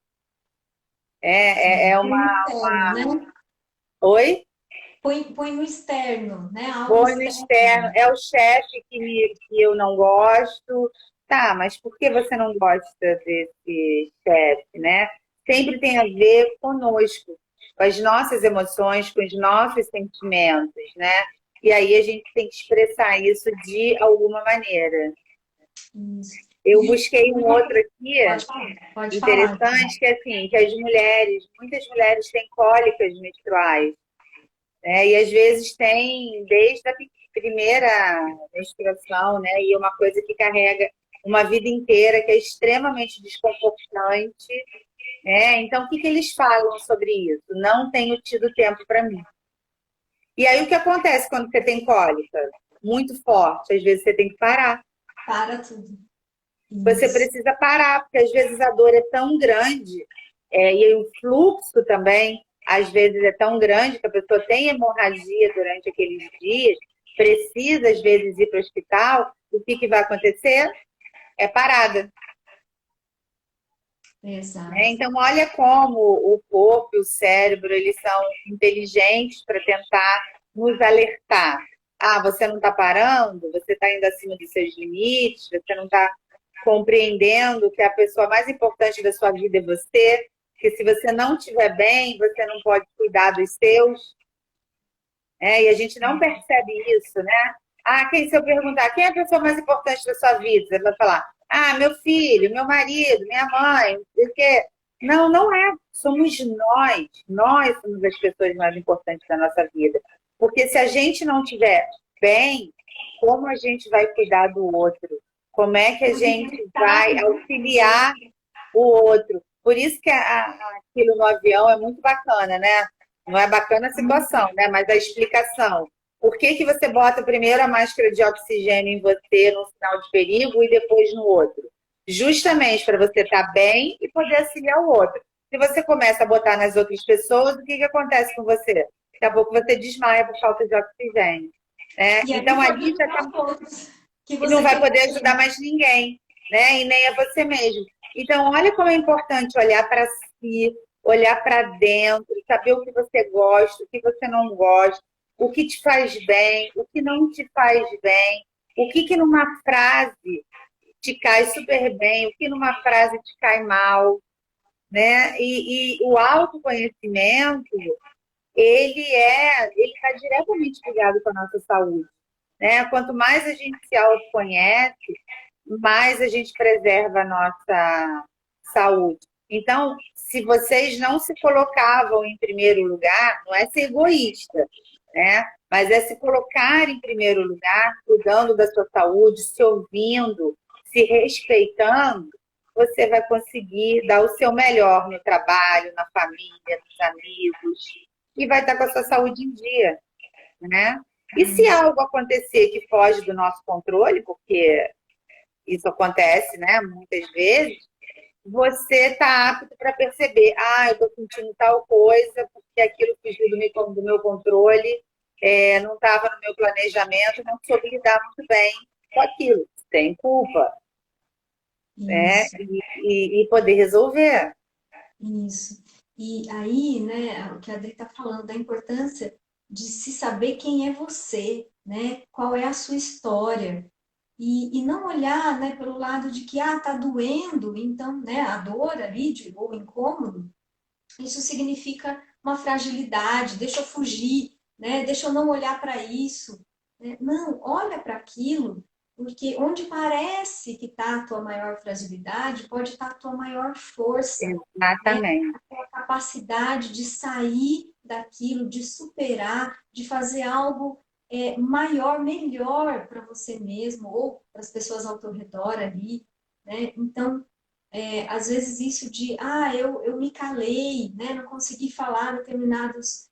é Põe no uma. externo, né? Oi? Põe no externo, né? Algo Vou no externo. externo. É o chefe que eu não gosto. Tá, mas por que você não gosta desse chefe, né? Sempre tem a ver conosco, com as nossas emoções, com os nossos sentimentos, né? E aí a gente tem que expressar isso de alguma maneira. Isso. Eu E busquei um outro aqui, pode falar. interessante, que é assim, que as mulheres, muitas mulheres têm cólicas menstruais, né? E às vezes tem desde a primeira menstruação, né? E é uma coisa que carrega uma vida inteira, que é extremamente desconfortante, né? Então, o que que eles falam sobre isso? Não tenho tido tempo para mim. E aí, o que acontece quando você tem cólica? Muito forte. Às vezes você tem que parar. Para tudo. Você Isso. precisa parar, porque às vezes a dor é tão grande, e aí o fluxo também, às vezes, é tão grande que a pessoa tem hemorragia durante aqueles dias, precisa, às vezes, ir para o hospital. O que que vai acontecer? É parada. Né? Exato. Então, olha como o corpo e o cérebro, eles são inteligentes para tentar nos alertar. Ah, você não está parando? Você está indo acima dos seus limites? Você não está compreendendo que a pessoa mais importante da sua vida é você? Que se você não estiver bem, você não pode cuidar dos seus. E a gente não percebe isso, né? Ah, se eu perguntar quem é a pessoa mais importante da sua vida, você vai falar, ah, meu filho, meu marido, minha mãe, porque não, não é. Somos nós. Nós somos as pessoas mais importantes da nossa vida. Porque se a gente não estiver bem, como a gente vai cuidar do outro? Como é que a gente vai auxiliar o outro? Por isso que aquilo no avião é muito bacana, né? Não é bacana a situação, né? Mas a explicação. Por que que você bota primeiro a máscara de oxigênio em você num sinal de perigo e depois no outro? Justamente para você estar bem e poder auxiliar o outro. Se você começa a botar nas outras pessoas, o que que acontece com você? Daqui a pouco você desmaia por falta de oxigênio. Né? E aí não Então pode ali já ajudar está os outros que e não você vai quer poder ajudar bem. mais ninguém, né? E nem a você mesmo. Então, olha como é importante olhar para si, olhar para dentro, saber o que você gosta, o que você não gosta, o que te faz bem, o que não te faz bem, o que que numa frase te cai super bem, o que numa frase te cai mal, né? E o autoconhecimento, ele está diretamente ligado com a nossa saúde, né? Quanto mais a gente se autoconhece, mais a gente preserva a nossa saúde. Então, se vocês não se colocavam em primeiro lugar, não é ser egoísta, né? Mas é se colocar em primeiro lugar, cuidando da sua saúde, se ouvindo, se respeitando, você vai conseguir dar o seu melhor no trabalho, na família, nos amigos, e vai estar com a sua saúde em dia, né? E se algo acontecer que foge do nosso controle, porque isso acontece, né, muitas vezes, você está apto para perceber, ah, eu estou sentindo tal coisa, porque aquilo fugiu do meu controle, não estava no meu planejamento, não soube lidar muito bem com aquilo. Tem culpa, né? Isso, E poder resolver. isso. E aí, né, o que a Adri está falando da importância de se saber quem é você, né? Qual é a sua história. E não olhar, né, pelo lado de que, tá doendo, então, né, a dor ali, ou o incômodo, isso significa uma fragilidade, deixa eu fugir, né? Deixa eu não olhar para isso. Né? Não, olha para aquilo, porque onde parece que está a tua maior fragilidade, pode estar a tua maior força, né? Exatamente. A capacidade de sair daquilo, de superar, de fazer algo maior, melhor para você mesmo ou para as pessoas ao teu redor ali, né? Então, às vezes isso de, eu me calei, né, não consegui falar determinados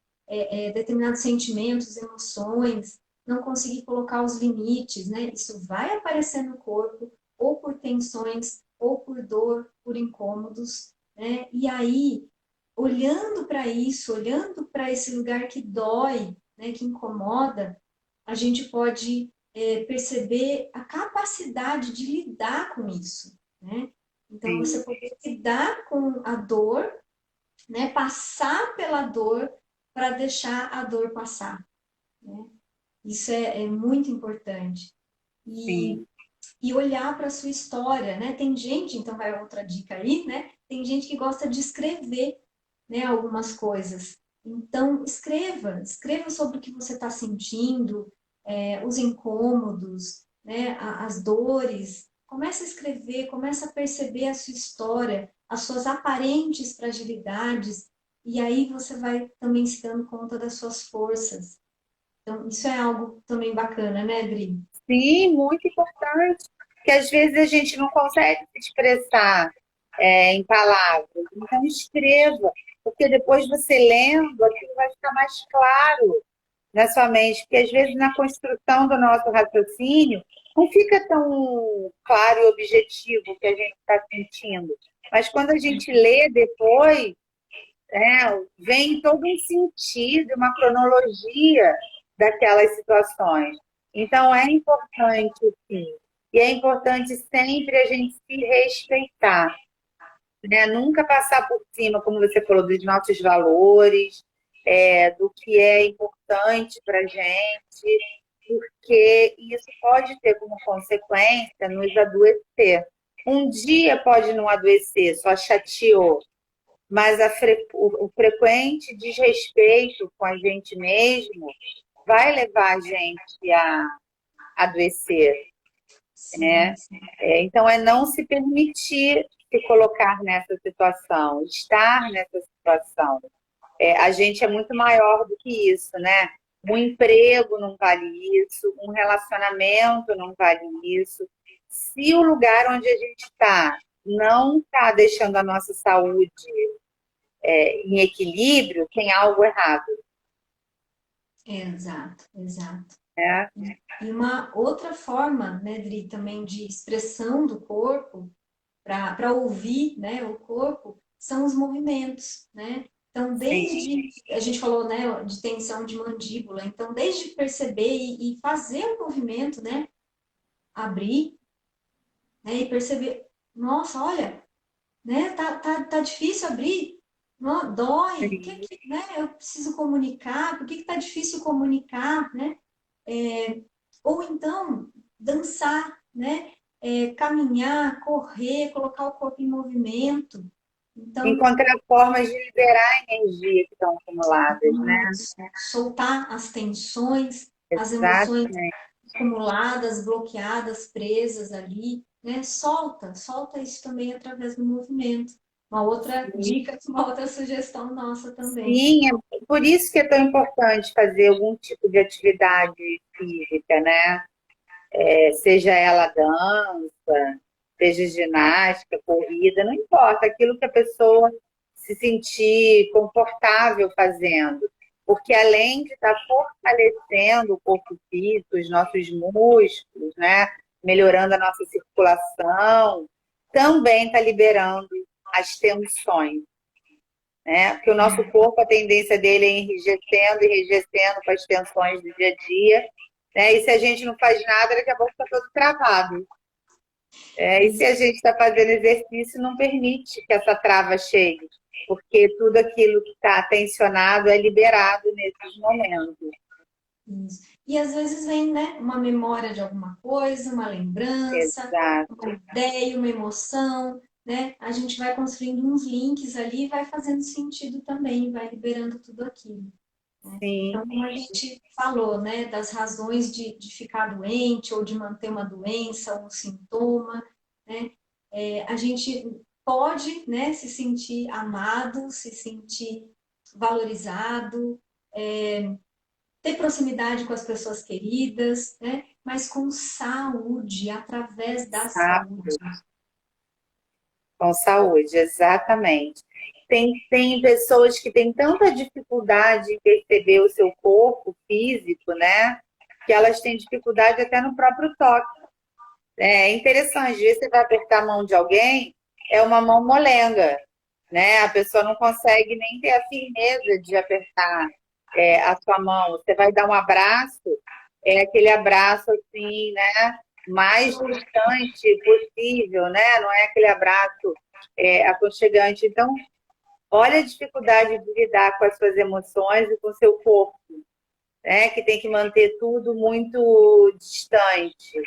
determinados sentimentos, emoções, não conseguir colocar os limites, né? Isso vai aparecer no corpo, ou por tensões, ou por dor, por incômodos, né? E aí, olhando para isso, olhando para esse lugar que dói, né, que incomoda, a gente pode perceber a capacidade de lidar com isso, né? Então, você Sim, poder lidar com a dor, né? Passar pela dor para deixar a dor passar, né? Isso é muito importante. E, sim, e olhar para a sua história, né? Tem gente, então vai outra dica aí, né? Tem gente que gosta de escrever, né, algumas coisas. Então, escreva sobre o que você está sentindo, os incômodos, né, as dores. Comece a escrever, comece a perceber a sua história, as suas aparentes fragilidades, e aí você vai também se dando conta das suas forças. Então, isso é algo também bacana, né, Dri? sim, muito importante, porque às vezes a gente não consegue se expressar em palavras. Então, escreva, porque depois você lendo, aquilo vai ficar mais claro na sua mente, porque às vezes na construção do nosso raciocínio não fica tão claro e objetivo o que a gente está sentindo. Mas quando a gente lê depois, vem todo um sentido, uma cronologia daquelas situações. Então é importante, sim. E é importante sempre a gente se respeitar, né? Nunca passar por cima, como você falou, dos nossos valores, do que é importante para a gente, porque isso pode ter como consequência nos adoecer. Um dia pode não adoecer, só chateou, mas o frequente desrespeito com a gente mesmo vai levar a gente a adoecer, Sim, né? sim. Então, é não se permitir se colocar nessa situação, estar nessa situação. A gente é muito maior do que isso, né? Um emprego não vale isso, um relacionamento não vale isso. Se o lugar onde a gente está não está deixando a nossa saúde em equilíbrio, tem algo errado, Exato, exato. né? E uma outra forma, né, Dri, também de expressão do corpo, para ouvir, né, o corpo, são os movimentos, né? Então, Sim, desde, a gente falou, né, de tensão de mandíbula, então, desde perceber e fazer o movimento, né, abrir, né, e perceber, nossa, olha, né, tá difícil abrir, não, dói, o que sim. que, né, eu preciso comunicar, por que que tá difícil comunicar, né? Ou então, dançar, né? Caminhar, correr, colocar o corpo em movimento. Então, Encontrar formas de liberar a energia que estão acumuladas, né? isso, soltar as tensões, as emoções Exatamente. acumuladas, bloqueadas, presas ali, né? Solta isso também através do movimento. Uma outra dica, uma outra sugestão nossa também. Sim, é por isso que é tão importante fazer algum tipo de atividade física, né? Seja ela dança, seja ginástica, corrida, não importa, aquilo que a pessoa se sentir confortável fazendo. Porque além de estar fortalecendo o corpo físico, os nossos músculos, né? Melhorando a nossa circulação, também está liberando as tensões, né? Porque o nosso corpo, a tendência dele é enrijecendo, enrijecendo com as tensões do dia a dia, né? E se a gente não faz nada, daqui a pouco está todo travado. E se Isso. a gente está fazendo exercício, não permite que essa trava chegue, porque tudo aquilo que está tensionado é liberado nesses momentos. Isso. E às vezes vem, né, uma memória de alguma coisa, uma lembrança, Exato. uma ideia, uma emoção, né? A gente vai construindo uns links ali e vai fazendo sentido também, vai liberando tudo aquilo. Sim, Então, como a gente falou, né, das razões de ficar doente ou de manter uma doença, um sintoma, né? A gente pode, né, se sentir amado, se sentir valorizado, ter proximidade com as pessoas queridas, né? Mas com saúde, através da saúde. exato. Com saúde, exatamente. Tem pessoas que têm tanta dificuldade em perceber o seu corpo físico, né? Que elas têm dificuldade até no próprio toque. É interessante, às vezes você vai apertar a mão de alguém, é uma mão molenga, né? A pessoa não consegue nem ter a firmeza de apertar a sua mão. Você vai dar um abraço, é aquele abraço assim, né? Mais distante possível, né? Não é aquele abraço aconchegante. Então, olha a dificuldade de lidar com as suas emoções e com o seu corpo, né? Que tem que manter tudo muito distante.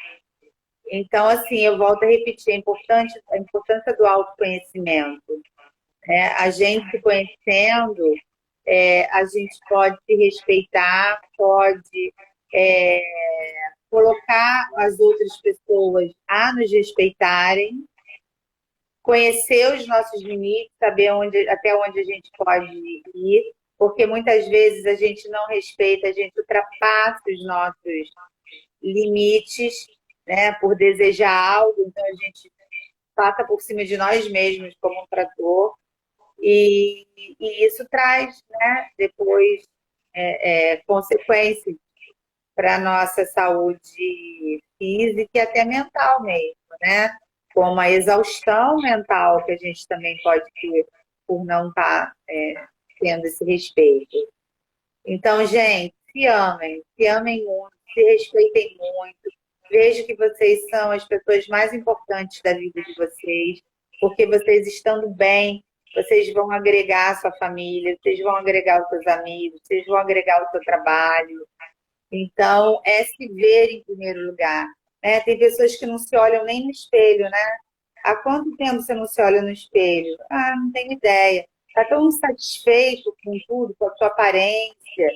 Então, assim, eu volto a repetir, a importância do autoconhecimento. Né? A gente se conhecendo, a gente pode se respeitar, pode é, colocar as outras pessoas a nos respeitarem, conhecer os nossos limites, saber até onde a gente pode ir, porque muitas vezes a gente não respeita, a gente ultrapassa os nossos limites, né, por desejar algo, então a gente passa por cima de nós mesmos como um trator, e isso traz, né, depois consequências para a nossa saúde física e até mental mesmo, né? Como a exaustão mental que a gente também pode ter por não estar tendo esse respeito. Então, gente, se amem muito, se respeitem muito. Vejo que vocês são as pessoas mais importantes da vida de vocês, porque vocês estando bem, vocês vão agregar a sua família, vocês vão agregar os seus amigos, vocês vão agregar o seu trabalho. Então, é se ver em primeiro lugar. Né? Tem pessoas que não se olham nem no espelho, né? Há quanto tempo você não se olha no espelho? Ah, não tenho ideia. Está tão insatisfeito com tudo, com a sua aparência,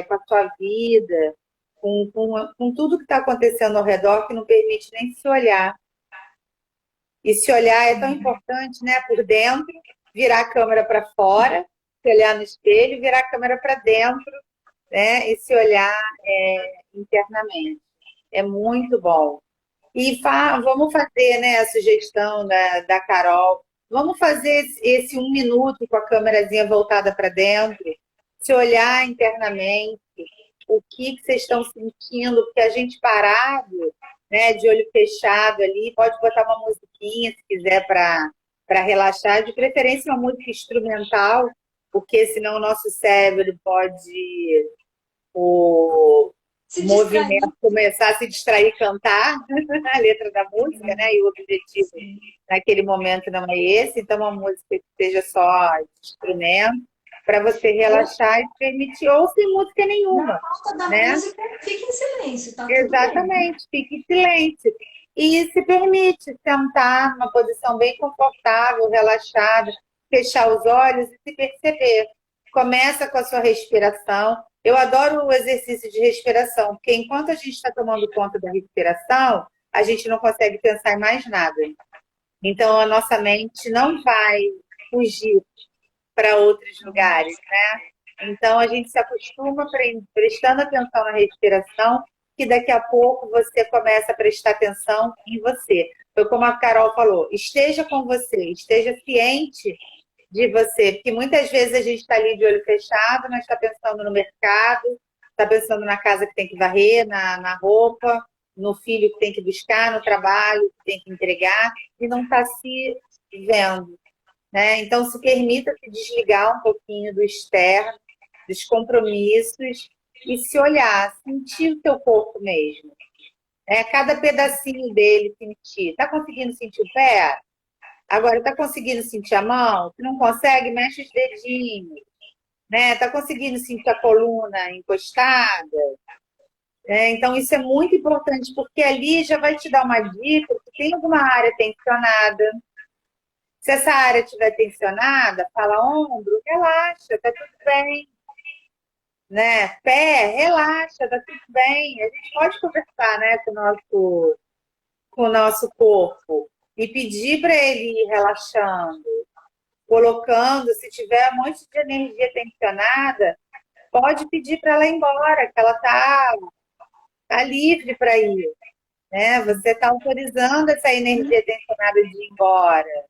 com a sua vida, com tudo que está acontecendo ao redor, que não permite nem se olhar. E se olhar é tão importante, né? Por dentro, virar a câmera para fora, se olhar no espelho, virar a câmera para dentro, né? E se olhar internamente. É muito bom. E vamos fazer, né, a sugestão da Carol. Vamos fazer esse 1 minuto com a câmerazinha voltada para dentro, se olhar internamente, o que vocês estão sentindo, porque a gente parado, né, de olho fechado ali, pode botar uma musiquinha se quiser para relaxar, de preferência uma música instrumental, porque senão o nosso cérebro pode o Se distrair. movimento começar a se distrair e cantar a letra da música, né? E o objetivo Sim. naquele momento não é esse, então uma música que seja só de instrumento, para você relaxar e se permitir, ou sem música Na nenhuma, falta da né? música, fique em silêncio, tá tudo bem. Exatamente, fique em silêncio. E se permite sentar numa posição bem confortável, relaxada, fechar os olhos e se perceber. Começa com a sua respiração. Eu adoro o exercício de respiração, porque enquanto a gente está tomando conta da respiração, a gente não consegue pensar em mais nada. Então, a nossa mente não vai fugir para outros lugares, né? Então, a gente se acostuma prestando atenção na respiração, que daqui a pouco você começa a prestar atenção em você. Foi como a Carol falou, esteja com você, esteja ciente de você, porque muitas vezes a gente está ali de olho fechado, mas está pensando no mercado, está pensando na casa que tem que varrer, na roupa, no filho que tem que buscar, no trabalho que tem que entregar, e não está se vendo. Né? Então, se permita se desligar um pouquinho do externo, dos compromissos, e se olhar, sentir o teu corpo mesmo. Cada pedacinho dele sentir. Está conseguindo sentir o pé? Agora, está conseguindo sentir a mão? Se não consegue, mexe os dedinhos. Né? Está conseguindo sentir a coluna encostada? Então, isso é muito importante, porque ali já vai te dar uma dica se tem alguma área tensionada. Se essa área estiver tensionada, fala ombro, relaxa, tá tudo bem. Né? Pé, relaxa, tá tudo bem. A gente pode conversar, né, com o nosso corpo e pedir para ele ir relaxando, colocando, se tiver um monte de energia tensionada, pode pedir para ela ir embora, que ela tá livre para ir. Né? Você está autorizando essa energia tensionada de ir embora.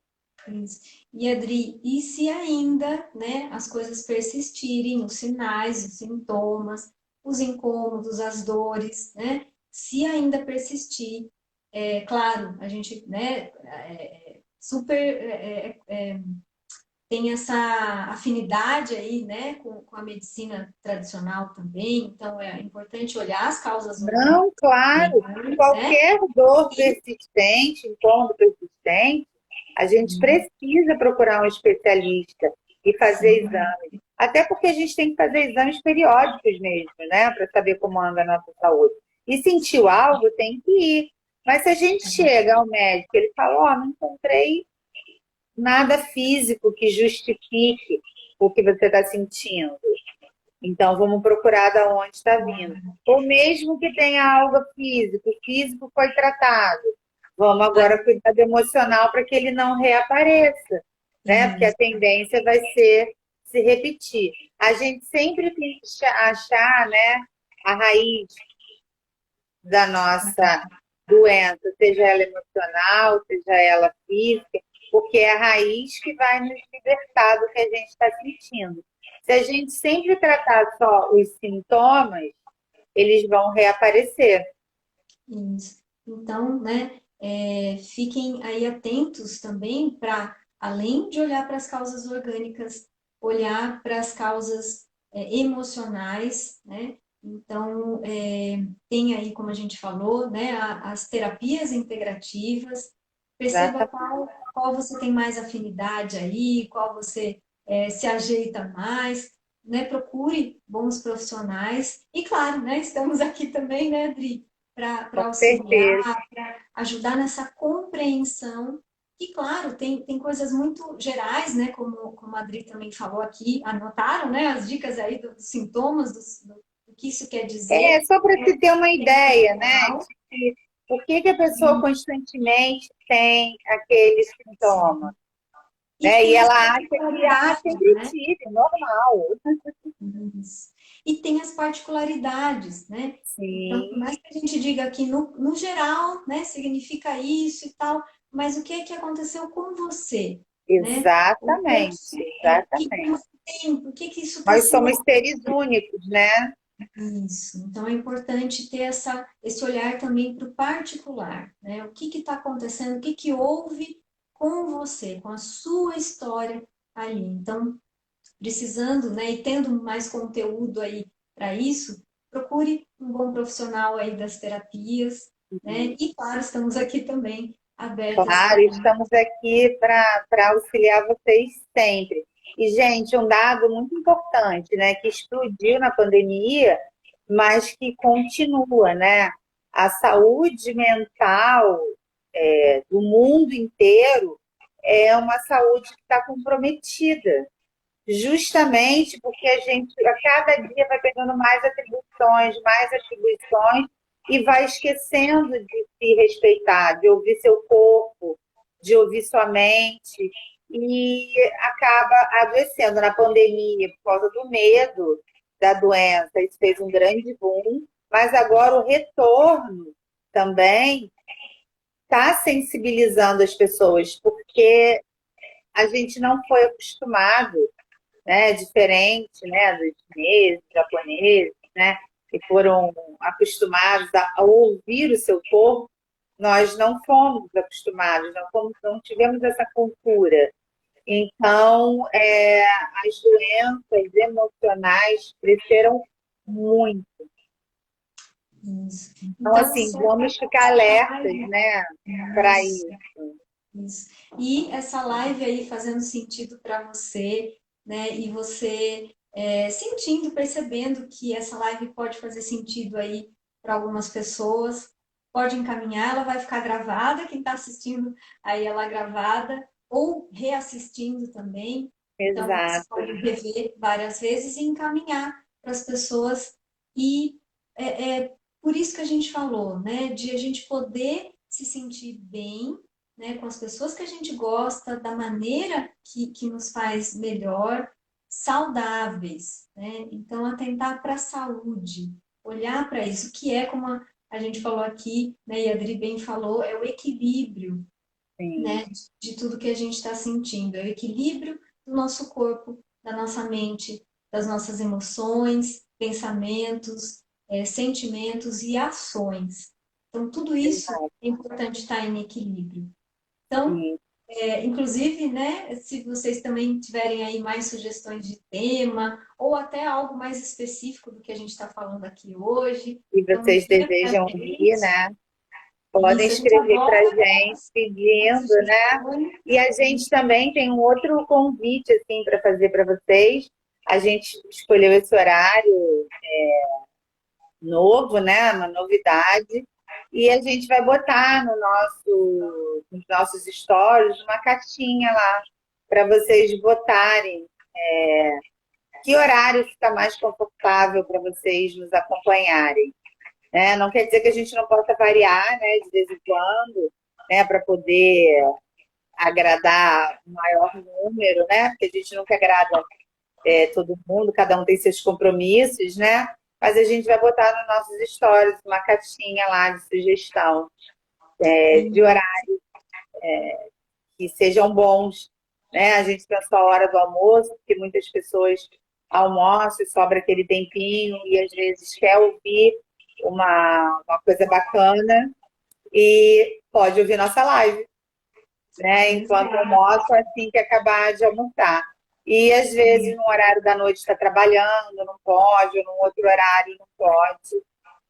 Isso. E Adri, e se ainda, né, as coisas persistirem, os sinais, os sintomas, os incômodos, as dores, né? Se ainda persistir, é claro, a gente, né, super tem essa afinidade aí, né, com a medicina tradicional também, então é importante olhar as causas orgânicas Não, claro. também, né? Qualquer dor E, persistente, incômodo persistente, a gente precisa procurar um especialista e fazer sim, exames. Até porque a gente tem que fazer exames periódicos mesmo, né? Para saber como anda a nossa saúde. E sentiu algo, tem que ir. Mas se a gente chega ao médico, ele fala, ó, não encontrei nada físico que justifique o que você está sentindo. Então, vamos procurar de onde está vindo. Ou mesmo que tenha algo físico, o físico foi tratado. Vamos agora cuidar do emocional para que ele não reapareça, né? Porque a isso, tendência vai ser se repetir. A gente sempre tem que achar, né, a raiz da nossa doença, seja ela emocional, seja ela física, porque é a raiz que vai nos libertar do que a gente está sentindo. Se a gente sempre tratar só os sintomas, eles vão reaparecer. isso. Então, né, fiquem aí atentos também para, além de olhar para as causas orgânicas, olhar para as causas emocionais, né? Então, tem aí, como a gente falou, né, as terapias integrativas. Perceba Exatamente. qual você tem mais afinidade aí, qual você se ajeita mais, né? Procure bons profissionais. E claro, né, estamos aqui também, né, Adri, para Com auxiliar, certeza. para ajudar nessa compreensão. E claro, tem coisas muito gerais, né? Como a Adri também falou aqui, anotaram, né? As dicas aí dos sintomas, do que isso quer É dizer. só para se ter uma Tem ideia, né? geral, De que, por que, que a pessoa constantemente tem aquele sintoma, e né? E tem as ela acha que, particularidades, sempre né? tive, normal. Isso. E tem as particularidades, né? Então, por Sim, mais que a gente diga que no geral, né, significa isso e tal, mas o que é que aconteceu com você, né? exatamente, O que que exatamente. você tem? Por que que isso está Nós se somos seres únicos, né? isso. Então é importante ter esse olhar também para o particular, né? O que está acontecendo, o que que houve com você, com a sua história ali. Então, precisando, né, e tendo mais conteúdo aí para isso, procure um bom profissional aí das terapias, né? E claro, estamos aqui também abertas Claro, para estamos aqui para auxiliar vocês sempre. E, gente, um dado muito importante, né, que explodiu na pandemia, mas que continua, né? A saúde mental do mundo inteiro é uma saúde que está comprometida, justamente porque a gente a cada dia vai pegando mais atribuições e vai esquecendo de se respeitar, de ouvir seu corpo, de ouvir sua mente e acaba adoecendo na pandemia por causa do medo da doença. Isso fez um grande boom, mas agora o retorno também está sensibilizando as pessoas, porque a gente não foi acostumado, né, diferente, né, dos chineses, japoneses, né, que foram acostumados a ouvir o seu corpo, nós não fomos acostumados, não tivemos essa cultura. Então, as doenças emocionais cresceram muito. isso. Então, Então, assim, vamos ficar alertas, live, né, para isso, isso. isso. E essa live aí fazendo sentido para você, né? E você sentindo, percebendo que essa live pode fazer sentido aí para algumas pessoas, pode encaminhar, ela vai ficar gravada, quem está assistindo aí ela gravada, ou reassistindo também. Então, você Exato. pode rever várias vezes e encaminhar para as pessoas. E por isso que a gente falou, né? De a gente poder se sentir bem, né, com as pessoas que a gente gosta, da maneira que nos faz melhor, saudáveis, né? Então, atentar para a saúde, olhar para isso, que é como a gente falou aqui, né, e a Adri bem falou, é o equilíbrio. sim, né, de tudo que a gente está sentindo. É o equilíbrio do nosso corpo, da nossa mente, das nossas emoções, pensamentos, sentimentos e ações. Então, tudo isso exato, é importante estar em equilíbrio. Então, sim. inclusive, né, se vocês também tiverem aí mais sugestões de tema, ou até algo mais específico do que a gente está falando aqui hoje, E então vocês envia para desejam a vir, gente. né? Podem Isso, a gente escrever para a adora gente as pedindo, né? sugestões. E a gente também tem um outro convite assim para fazer para vocês. A gente escolheu esse horário novo, né? Uma novidade. E a gente vai botar no nos nossos stories uma caixinha lá para vocês votarem que horário fica mais confortável para vocês nos acompanharem. Né? Não quer dizer que a gente não possa variar, né, de vez em quando, né, para poder agradar o maior número, né? Porque a gente nunca agrada todo mundo, cada um tem seus compromissos, né? Mas a gente vai botar nos nossos stories uma caixinha lá de sugestão de E, horários que sejam bons, né? A gente pensou a hora do almoço, porque muitas pessoas almoçam e sobra aquele tempinho e às vezes quer ouvir uma coisa bacana e pode ouvir nossa live, né? Enquanto exato. almoço, assim que acabar de almoçar. E às vezes no horário da noite está trabalhando, não pode, ou num outro horário não pode,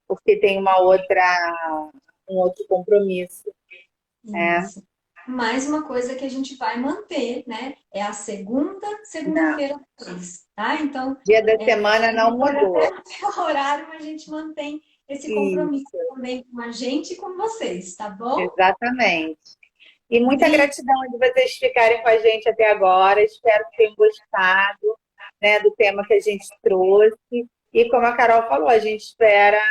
porque tem um outro compromisso, né? Isso. Mais uma coisa que a gente vai manter, né? É a Não. segunda-feira depois, tá? Então, Dia da semana não não pode até mudou. não ter horário, mas a gente mantém esse compromisso Isso, também com a gente e com vocês, tá bom? exatamente. E muita Dri, gratidão de vocês ficarem com a gente até agora. Espero que tenham gostado, né, do tema que a gente trouxe. E como a Carol falou, a gente espera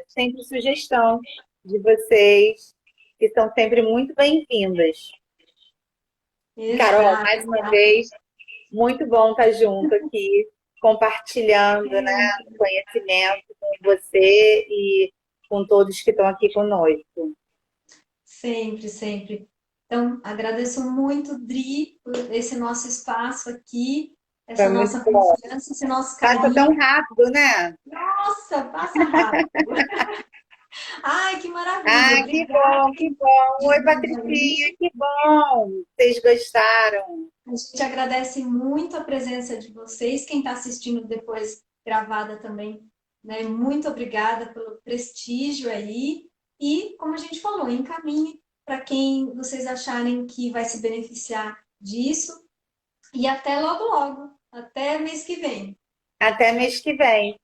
sempre sugestão de vocês, que são sempre muito bem-vindas. Carol, exato. mais uma vez, muito bom estar junto aqui, compartilhando, né, conhecimento com você e com todos que estão aqui conosco. Sempre, sempre. Então, agradeço muito, Dri, por esse nosso espaço aqui, Foi essa muito nossa bom. confiança, esse nosso Passa tão carinho. rápido, né? Nossa, passa rápido. Ai, que maravilha. Ah, que Obrigada bom, que bom. de Oi, novo aí. Patricinha, que bom. Vocês gostaram? A gente agradece muito a presença de vocês. Quem está assistindo depois gravada também, né? Muito obrigada pelo prestígio aí. E, como a gente falou, encaminhe para quem vocês acharem que vai se beneficiar disso. E até logo, logo. Até mês que vem. Até mês que vem.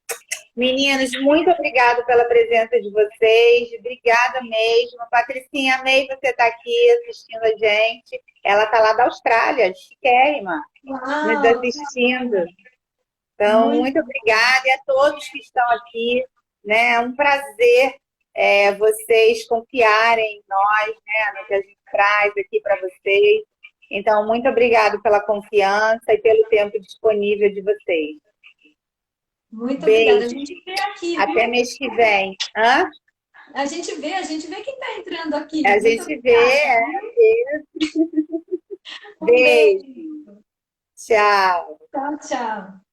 Meninos, muito obrigada pela presença de vocês. Obrigada mesmo. Patricinha, amei você estar aqui assistindo a gente. Ela está lá da Austrália, chiquérrima, nos Uau, que assistindo. Então, muito muito obrigada e a todos que estão aqui, né? É um prazer vocês confiarem em nós, né? No que a gente traz aqui para vocês. Então, muito obrigada pela confiança e pelo tempo disponível de vocês. Muito obrigada. A Beijo. gente vê aqui, Até viu? mês que vem. Hã? A gente vê quem está entrando aqui. A Muito gente vê. obrigada. Um Beijo. beijo. Tchau. Tchau, tchau.